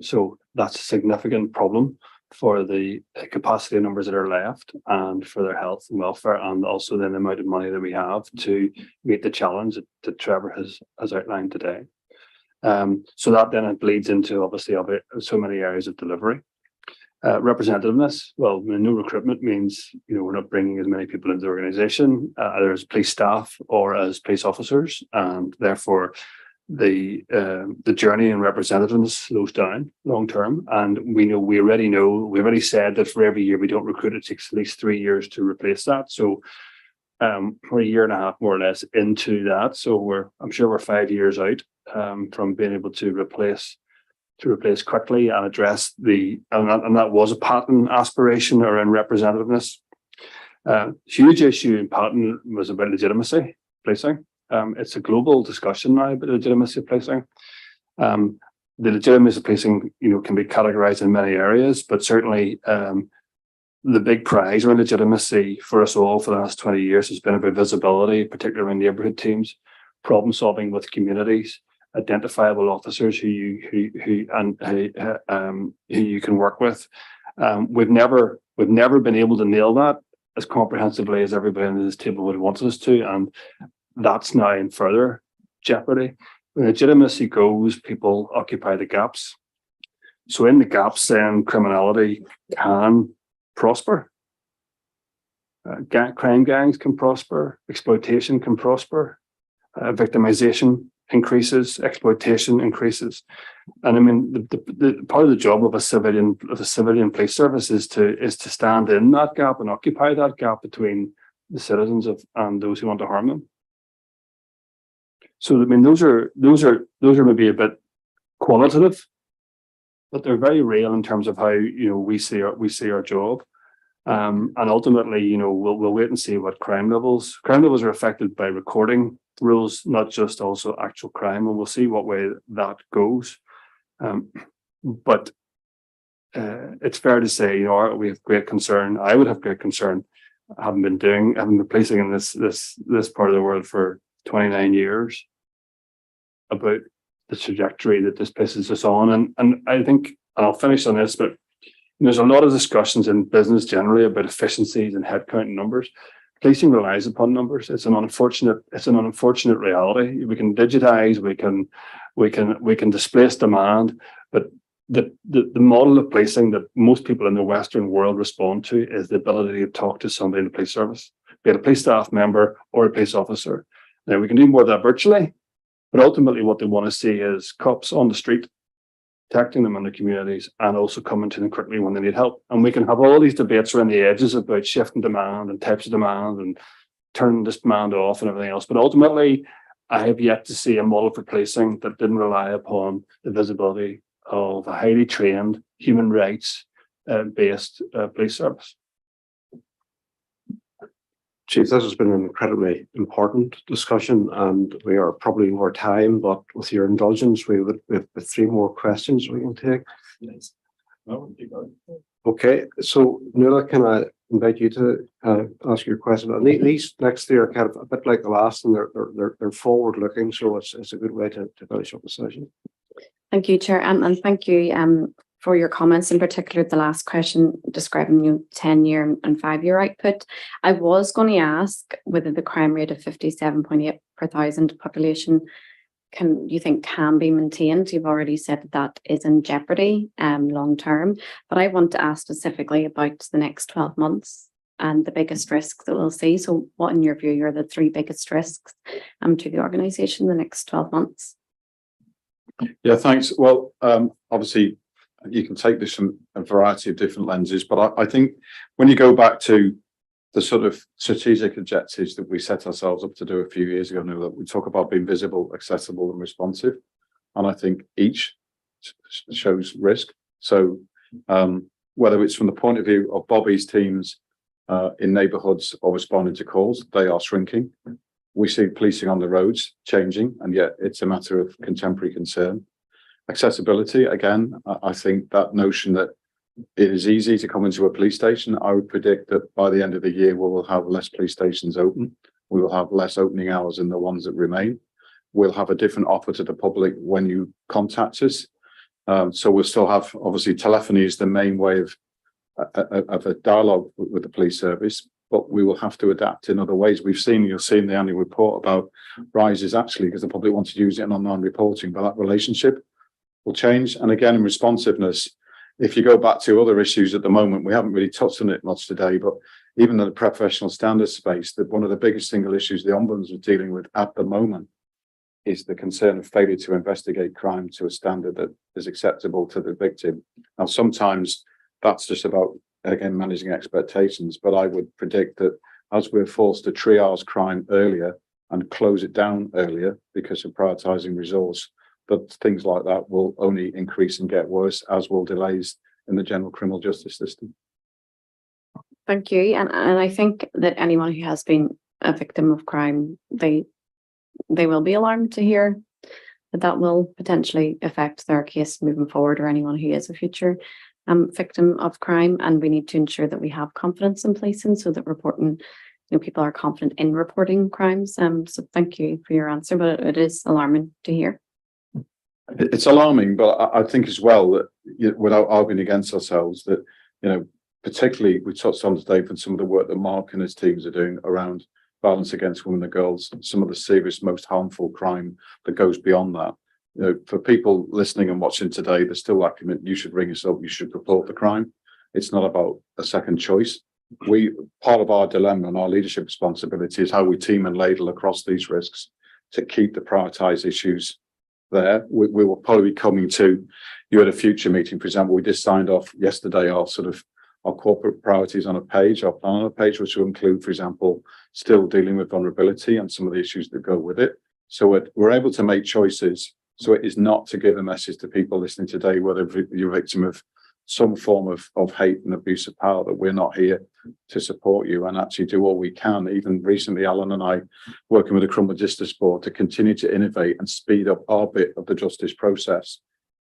So that's a significant problem for the capacity numbers that are left and for their health and welfare, and also then the amount of money that we have to meet the challenge that Trevor has outlined today. So that then it bleeds into obviously so many areas of delivery. Representativeness, well, no recruitment means, we're not bringing as many people into the organisation, either as police staff or as police officers, and therefore the journey in representativeness slows down long term. And we already said that for every year we don't recruit, it takes at least 3 years to replace that. So we're a year and a half more or less into that. So I'm sure we're 5 years out from being able to replace quickly and address and that was a patent aspiration around representativeness. Huge issue in patent was about legitimacy policing. It's a global discussion now about legitimacy of policing. The legitimacy of policing, can be categorized in many areas, but certainly the big prize around legitimacy for us all for the last 20 years has been about visibility, particularly in neighbourhood teams, problem solving with communities, identifiable officers who you can work with. We've never been able to nail that as comprehensively as everybody on this table would want us to, and that's now in further jeopardy. When legitimacy goes, people occupy the gaps. So in the gaps, then criminality can prosper. Crime gangs can prosper. Exploitation can prosper. Victimization increases. Exploitation increases. And I mean, the part of the job of a civilian police service is to stand in that gap and occupy that gap between the citizens and those who want to harm them. So I mean, those are maybe a bit qualitative, but they're very real in terms of how we see our job, and ultimately we'll wait and see what crime levels are affected by recording rules, not just also actual crime, and we'll see what way that goes. But it's fair to say we have great concern. I would have great concern, having been policing in this part of the world for 29 years, about the trajectory that this places us on. And I think, and I'll finish on this, but there's a lot of discussions in business generally about efficiencies and headcount and numbers. Policing relies upon numbers. It's an unfortunate reality. We can digitize, we can displace demand, but the model of policing that most people in the Western world respond to is the ability to talk to somebody in the police service, be it a police staff member or a police officer. Now, we can do more of that virtually, but ultimately what they want to see is cops on the street, protecting them in the communities and also coming to them quickly when they need help. And we can have all these debates around the edges about shifting demand and types of demand and turning this demand off and everything else. But ultimately, I have yet to see a model for policing that didn't rely upon the visibility of a highly trained, human rights based police service. Chief, this has been an incredibly important discussion and we are probably over time, but with your indulgence, we would with 3 more questions we can take. Okay, so Nuala, can I invite you to ask your question? And these next 3 are kind of a bit like the last, and they're forward looking, so it's a good way to finish up the session. Thank you, Chair, and thank you for your comments, in particular the last question describing 10-year and 5-year output. I was going to ask whether the crime rate of 57.8 per thousand population you think can be maintained. You've already said that is in jeopardy long term, but I want to ask specifically about the next 12 months and the biggest risks that we'll see. So what in your view are the 3 biggest risks to the organisation in the next 12 months? Yeah, thanks. Well, obviously you can take this from a variety of different lenses, but I think when you go back to the sort of strategic objectives that we set ourselves up to do a few years ago, we talk about being visible, accessible and responsive. And I think each shows risk. So whether it's from the point of view of Bobby's teams in neighbourhoods or responding to calls, they are shrinking. We see policing on the roads changing, and yet it's a matter of contemporary concern. Accessibility, again, I think that notion that it is easy to come into a police station, I would predict that by the end of the year, we will have less police stations open. We will have less opening hours than the ones that remain. We'll have a different offer to the public when you contact us. So we'll still have, obviously, telephony is the main way of a dialogue with the police service, but we will have to adapt in other ways. You'll see in the annual report about rises actually because the public want to use it in online reporting, but that relationship will change. And again, in responsiveness, if you go back to other issues at the moment, we haven't really touched on it much today, but even in the professional standards space, that one of the biggest single issues the Ombudsman is dealing with at the moment is the concern of failure to investigate crime to a standard that is acceptable to the victim. Now, sometimes that's just about, again, managing expectations, but I would predict that as we're forced to triage crime earlier and close it down earlier because of prioritising resource, that things like that will only increase and get worse, as will delays in the general criminal justice system. Thank you. And I think that anyone who has been a victim of crime, they will be alarmed to hear that will potentially affect their case moving forward, or anyone who is a future victim of crime. And we need to ensure that we have confidence in policing so that reporting, people are confident in reporting crimes. So thank you for your answer, but it is alarming to hear. It's alarming, but I think as well that without arguing against ourselves, that, particularly we touched on today from some of the work that Mark and his teams are doing around violence against women and girls, some of the serious, most harmful crime that goes beyond that. For people listening and watching today, there's still that commitment. You should ring us up. You should report the crime. It's not about a second choice. Part of our dilemma and our leadership responsibility is how we team and ladle across these risks to keep the prioritised issues there. We will probably be coming to you at a future meeting. For example, we just signed off yesterday our corporate priorities on a page, our plan on a page, which will include, for example, still dealing with vulnerability and some of the issues that go with it. So we're able to make choices. So it is not to give a message to people listening today, whether you're a victim of some form of hate and abuse of power, that we're not here to support you, and actually do all we can. Even recently, Alan and I, working with the Criminal Justice Board, to continue to innovate and speed up our bit of the justice process,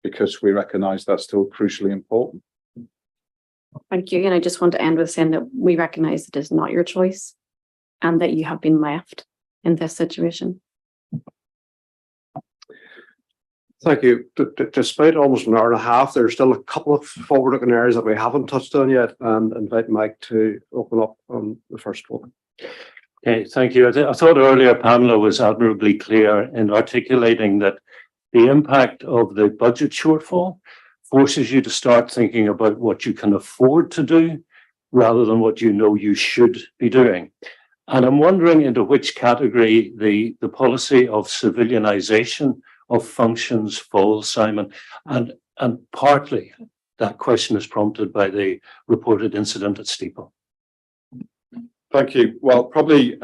because we recognise that's still crucially important. Thank you. And I just want to end with saying that we recognise it is not your choice and that you have been left in this situation. Thank you. Despite almost an hour and a half, there's still a couple of forward-looking areas that we haven't touched on yet, and invite Mike to open up on the first one. Okay, thank you. I thought earlier Pamela was admirably clear in articulating that the impact of the budget shortfall forces you to start thinking about what you can afford to do rather than what you should be doing. And I'm wondering into which category the policy of civilianization of functions falls, Simon, and partly that question is prompted by the reported incident at Steeple. Thank you. Well, probably at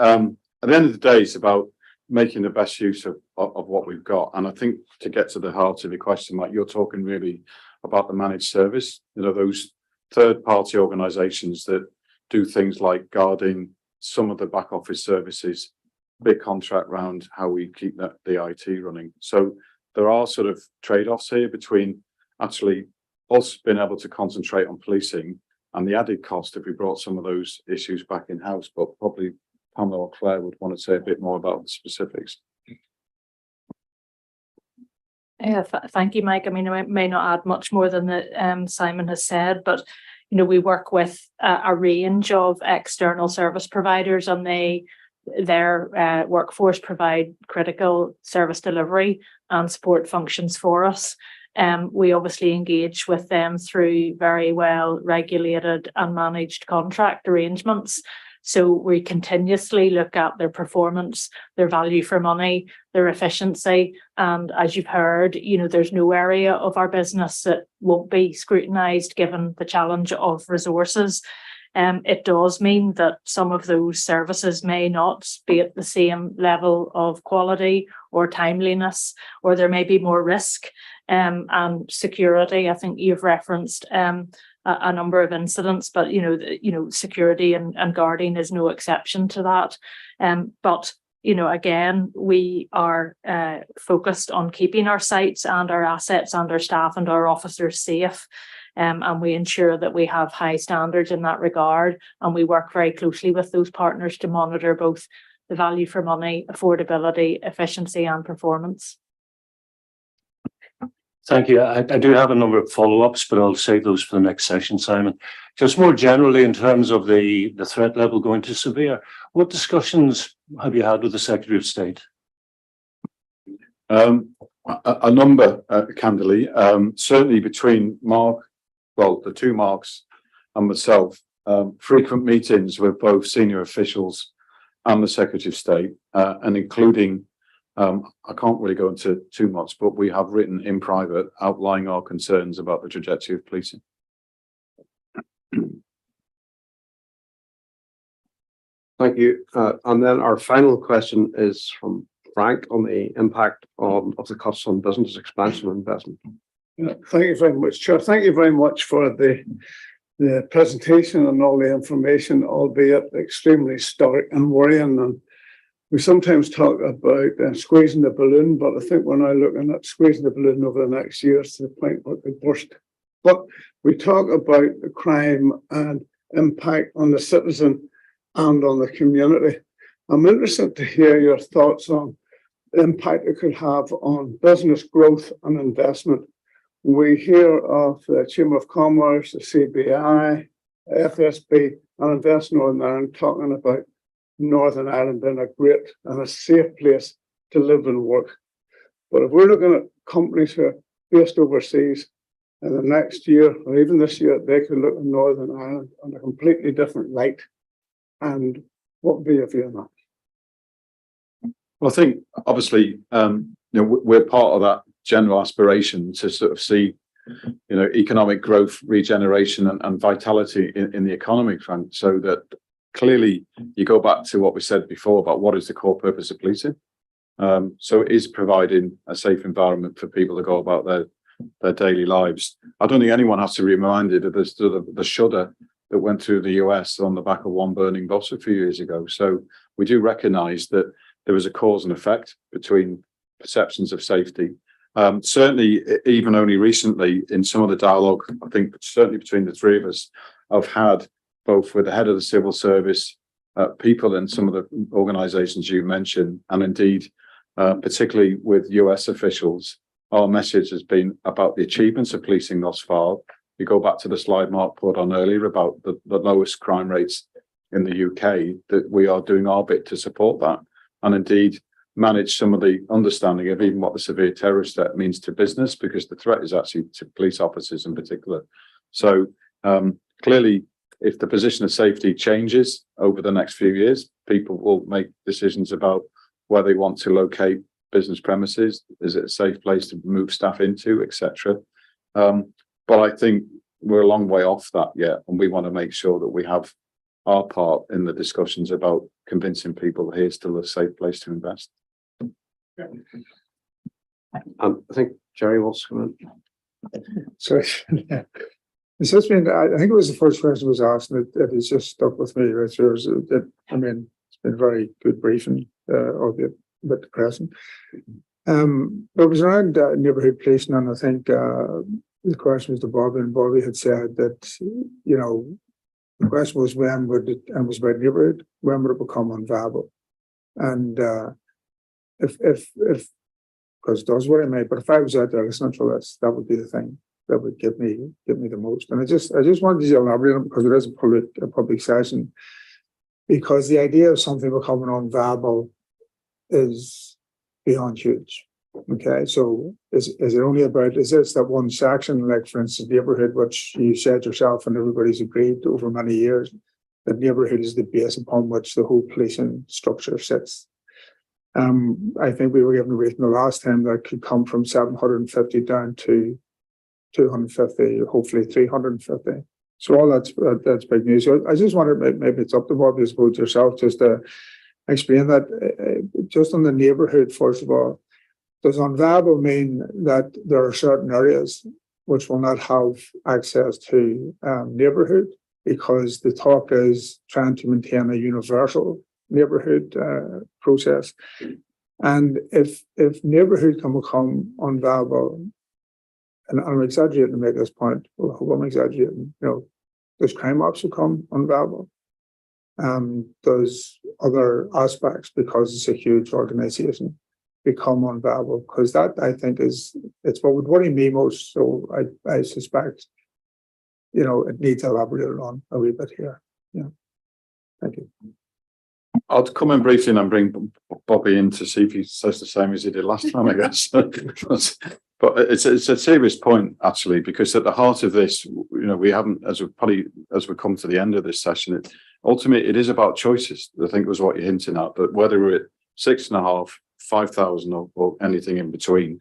the end of the day, it's about making the best use of what we've got. And I think to get to the heart of your question, Mike, you're talking really about the managed service, those third-party organisations that do things like guarding, some of the back office services, big contract round how we keep the IT running. So there are sort of trade-offs here between actually us being able to concentrate on policing and the added cost if we brought some of those issues back in-house, but probably Pamela or Claire would want to say a bit more about the specifics. Yeah, thank you, Mike. I mean, I may not add much more than that Simon has said, but you know, we work with a range of external service providers, and their workforce provide critical service delivery and support functions for us. We obviously engage with them through very well regulated and managed contract arrangements. So we continuously look at their performance, their value for money, their efficiency. And as you've heard, you know, there's no area of our business that won't be scrutinised given the challenge of resources. It does mean that some of those services may not be at the same level of quality or timeliness, or there may be more risk and security. I think you've referenced a number of incidents, but security and guarding is no exception to that. But again, we are focused on keeping our sites and our assets and our staff and our officers safe. And we ensure that we have high standards in that regard. And we work very closely with those partners to monitor both the value for money, affordability, efficiency and performance. Thank you. I do have a number of follow-ups, but I'll save those for the next session, Simon. Just more generally, in terms of the threat level going to severe, what discussions have you had with the Secretary of State? A number, candidly, certainly between the two Marks and myself, frequent meetings with both senior officials and the Secretary of State, and including, I can't really go into too much, but we have written in private outlining our concerns about the trajectory of policing. Thank you. And then our final question is from Frank on the impact of the cuts on business expansion and investment. Yeah, thank you very much, Chair. Thank you very much for the presentation and all the information, albeit extremely stark and worrying. And we sometimes talk about squeezing the balloon, but I think we're now looking at squeezing the balloon over the next years to the point where it could burst. But we talk about the crime and impact on the citizen and on the community. I'm interested to hear your thoughts on the impact it could have on business growth and investment. We hear of the Chamber of Commerce, the CBI, FSB, and Invest Northern Ireland talking about Northern Ireland being a great and a safe place to live and work. But if we're looking at companies who are based overseas, in the next year or even this year, they could look at Northern Ireland in a completely different light. And what would be your view on that? Well, I think obviously, we're part of that general aspiration to sort of see, economic growth, regeneration, and vitality in the economy front. So that clearly, you go back to what we said before about what is the core purpose of policing. So it is providing a safe environment for people to go about their daily lives. I don't think anyone has to be reminded of the shudder that went through the US on the back of one burning bus a few years ago. So we do recognise that there was a cause and effect between perceptions of safety. Certainly, even only recently in some of the dialogue, I think certainly between the three of us, I've had both with the head of the civil service, people in some of the organisations you mentioned, and indeed, particularly with US officials, our message has been about the achievements of policing thus far. You go back to the slide Mark put on earlier about the lowest crime rates in the UK, that we are doing our bit to support that, and indeed manage some of the understanding of even what the severe terrorist threat means to business, because the threat is actually to police officers in particular. So clearly, if the position of safety changes over the next few years, people will make decisions about where they want to locate business premises. Is it a safe place to move staff into, etc. But I think we're a long way off that yet, and we want to make sure that we have our part in the discussions about convincing people that here's still a safe place to invest. I think Jerry wants to come in. Sorry. It's just been, I think it was the first question was asked, and it has just stuck with me, Richard. I mean, it's been very good briefing, albeit a bit depressing. But it was around neighbourhood policing, and I think the question was to Bobby, and Bobby had said that, you know, the question was when would it, and it was about neighbourhood, when would it become unviable? And if because it does worry me, but if I was out there listening to this, that would be the thing that would give me the most. And I just wanted to elaborate on it because it is a public session. Because the idea of something becoming unviable is beyond huge. Okay, so is it only about, is this that one section, like for instance, neighbourhood, which you said yourself and everybody's agreed over many years, that neighbourhood is the base upon which the whole policing structure sits. I think we were given a rating the last time that could come from 750 down to 250, hopefully 350. So all that's big news. So I just wondered, maybe it's up to Bobby, I suppose, yourself, just to explain that just on the neighbourhood, first of all. Does unviable mean that there are certain areas which will not have access to neighbourhood, because the talk is trying to maintain a universal neighbourhood process? And if neighbourhood can become unviable, and I'm exaggerating to make this point, well, I'm exaggerating, you know, does crime ops become unviable? Does other aspects, because it's a huge organisation, become unviable? Because that, I think, it's what would worry me most. So I suspect, you know, it needs elaborated on a wee bit here. Yeah. Thank you. I'll come in briefly and then bring Bobby in to see if he says the same as he did last time, I guess. But it's a serious point, actually, because at the heart of this, you know, we haven't, as we come to the end of this session, ultimately it is about choices. I think was what you're hinting at, but whether we're at 6.5, 5,000 or anything in between,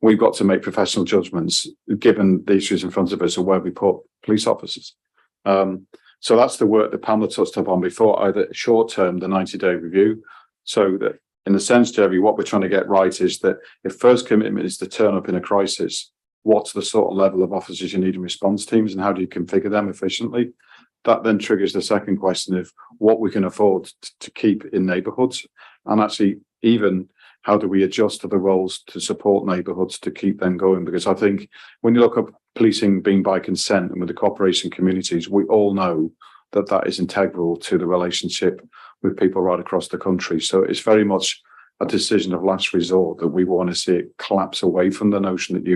we've got to make professional judgments given the issues in front of us of where we put police officers. So that's the work that Pamela touched upon before, either short term, the 90-day review. So that in the sense, Jerry, what we're trying to get right is that if first commitment is to turn up in a crisis, what's the sort of level of officers you need in response teams and how do you configure them efficiently? That then triggers the second question of what we can afford to keep in neighbourhoods, and actually even how do we adjust to the roles to support neighbourhoods to keep them going? Because I think when you look up policing being by consent and with the cooperation communities, we all know that that is integral to the relationship with people right across the country. So it's very much a decision of last resort that we want to see it collapse away from the notion that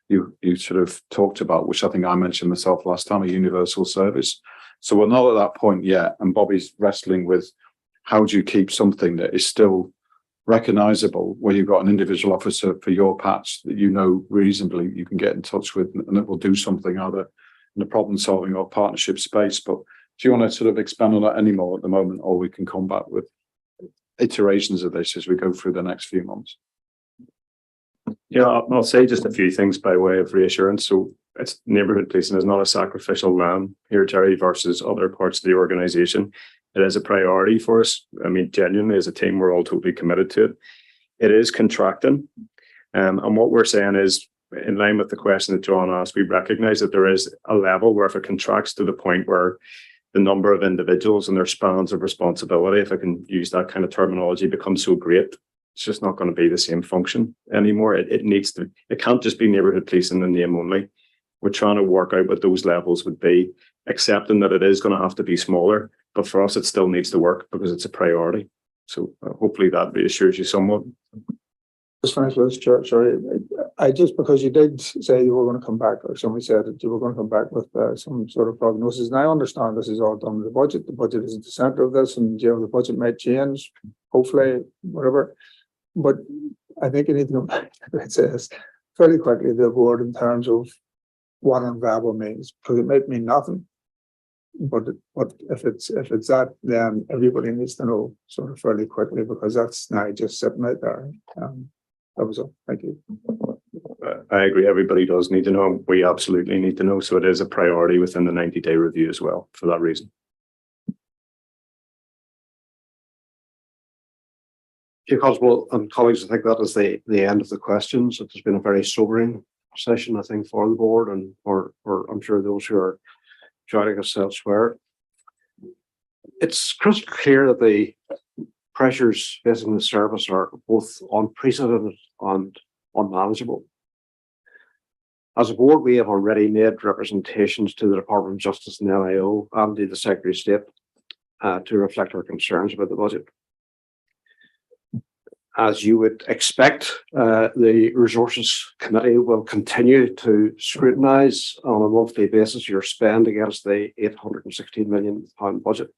you sort of talked about, which I think I mentioned myself last time, a universal service. So we're not at that point yet. And Bobby's wrestling with how do you keep something that is still recognisable, where you've got an individual officer for your patch that you know reasonably you can get in touch with and it will do something either in the problem solving or partnership space. But do you want to sort of expand on that anymore at the moment, or we can come back with iterations of this as we go through the next few months? Yeah, I'll say just a few things by way of reassurance. So it's neighbourhood policing is not a sacrificial lamb here, Terry, versus other parts of the organisation. It is a priority for us. I mean, genuinely, as a team, we're all totally committed to it. It is contracting. And what we're saying is, in line with the question that John asked, we recognise that there is a level where if it contracts to the point where the number of individuals and their spans of responsibility, if I can use that kind of terminology, becomes so great, it's just not going to be the same function anymore. It needs to, it can't just be neighbourhood policing in name only. We're trying to work out what those levels would be, accepting that it is going to have to be smaller, but for us, it still needs to work because it's a priority. So hopefully that reassures you somewhat. Just finish with this, Chair. Sorry, I just, because you did say you were going to come back, or somebody said that you were going to come back with some sort of prognosis, and I understand this is all done with the budget. The budget is at the centre of this, and you know the budget might change, hopefully, whatever. But I think you need to go back to it says fairly quickly the board in terms of what unviable means, because it might mean nothing. But if it's that, then everybody needs to know sort of fairly quickly, because that's now just sitting out there. That was all. Thank you. I agree. Everybody does need to know. We absolutely need to know. So it is a priority within the 90-day review as well, for that reason. Because, well, and colleagues, I think that is the end of the questions. It has been a very sobering session, I think, for the board and for I'm sure those who are joining us elsewhere. It's crystal clear that the pressures facing the service are both unprecedented and unmanageable. As a board, we have already made representations to the Department of Justice and NIO and to the Secretary of State to reflect our concerns about the budget. As you would expect, the Resources Committee will continue to scrutinise on a monthly basis your spend against the £816 million budget.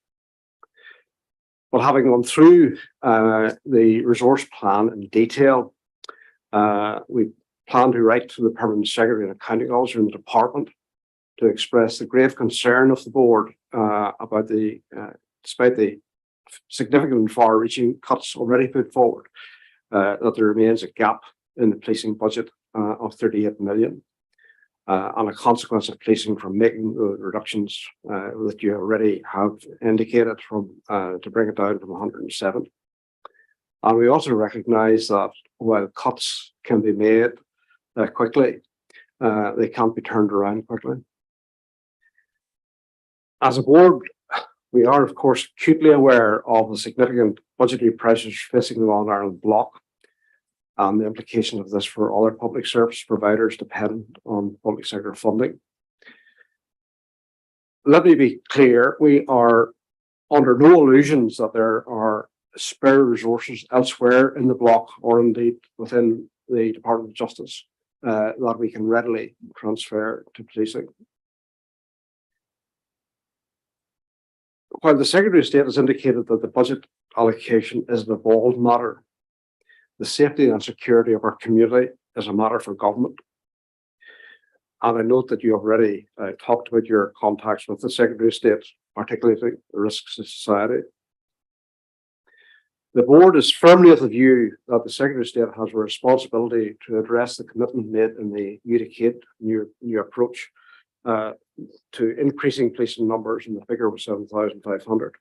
Well, having gone through the resource plan in detail, we plan to write to the Permanent Secretary and Accounting Officer in the department to express the grave concern of the board about the, despite the significant and far-reaching cuts already put forward, that there remains a gap in the policing budget of 38 million, and a consequence of policing from making the reductions that you already have indicated from to bring it down from 107. And we also recognise that while cuts can be made quickly, they can't be turned around quickly. As a board, we are, of course, acutely aware of the significant budgetary pressures facing the Northern Ireland bloc and the implication of this for other public service providers dependent on public sector funding. Let me be clear, we are under no illusions that there are spare resources elsewhere in the bloc or indeed within the Department of Justice that we can readily transfer to policing. While the Secretary of State has indicated that the budget allocation is an evolved matter, the safety and security of our community is a matter for government. And I note that you have already talked about your contacts with the Secretary of State, particularly the risks to society. The board is firmly of the view that the Secretary of State has a responsibility to address the commitment made in the new approach to increasing policing numbers, and the figure was 7,500.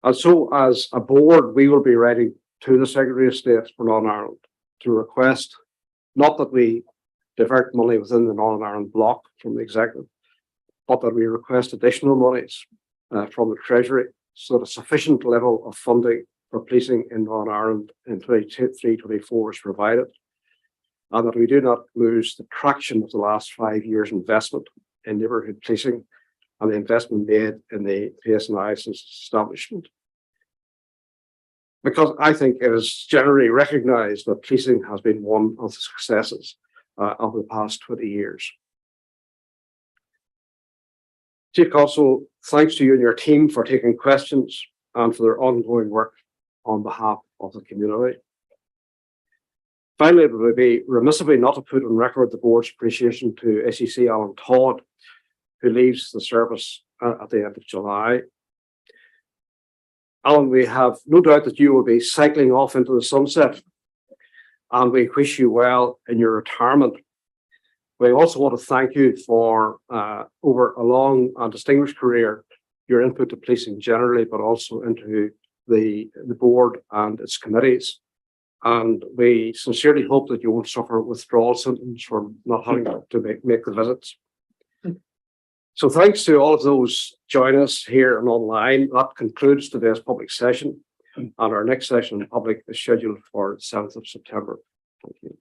And so, as a board, we will be writing to the Secretary of State for Northern Ireland to request not that we divert money within the Northern Ireland bloc from the executive, but that we request additional monies from the Treasury so that a sufficient level of funding for policing in Northern Ireland in 23-24 is provided, and that we do not lose the traction of the last 5 years' investment in neighbourhood policing and the investment made in the PSNI since its establishment. Because I think it is generally recognised that policing has been one of the successes of the past 20 years. Chief Constable, thanks to you and your team for taking questions and for their ongoing work on behalf of the community. Finally, it would be remiss of me not to put on record the board's appreciation to SEC Alan Todd, who leaves the service at the end of July. Alan, we have no doubt that you will be cycling off into the sunset, and we wish you well in your retirement. We also want to thank you for, over a long and distinguished career, your input to policing generally, but also into the board and its committees. And we sincerely hope that you won't suffer withdrawal symptoms from not having to make the visits. So thanks to all of those joining us here and online. That concludes today's public session, and our next session in public is scheduled for the 7th of September. Thank you.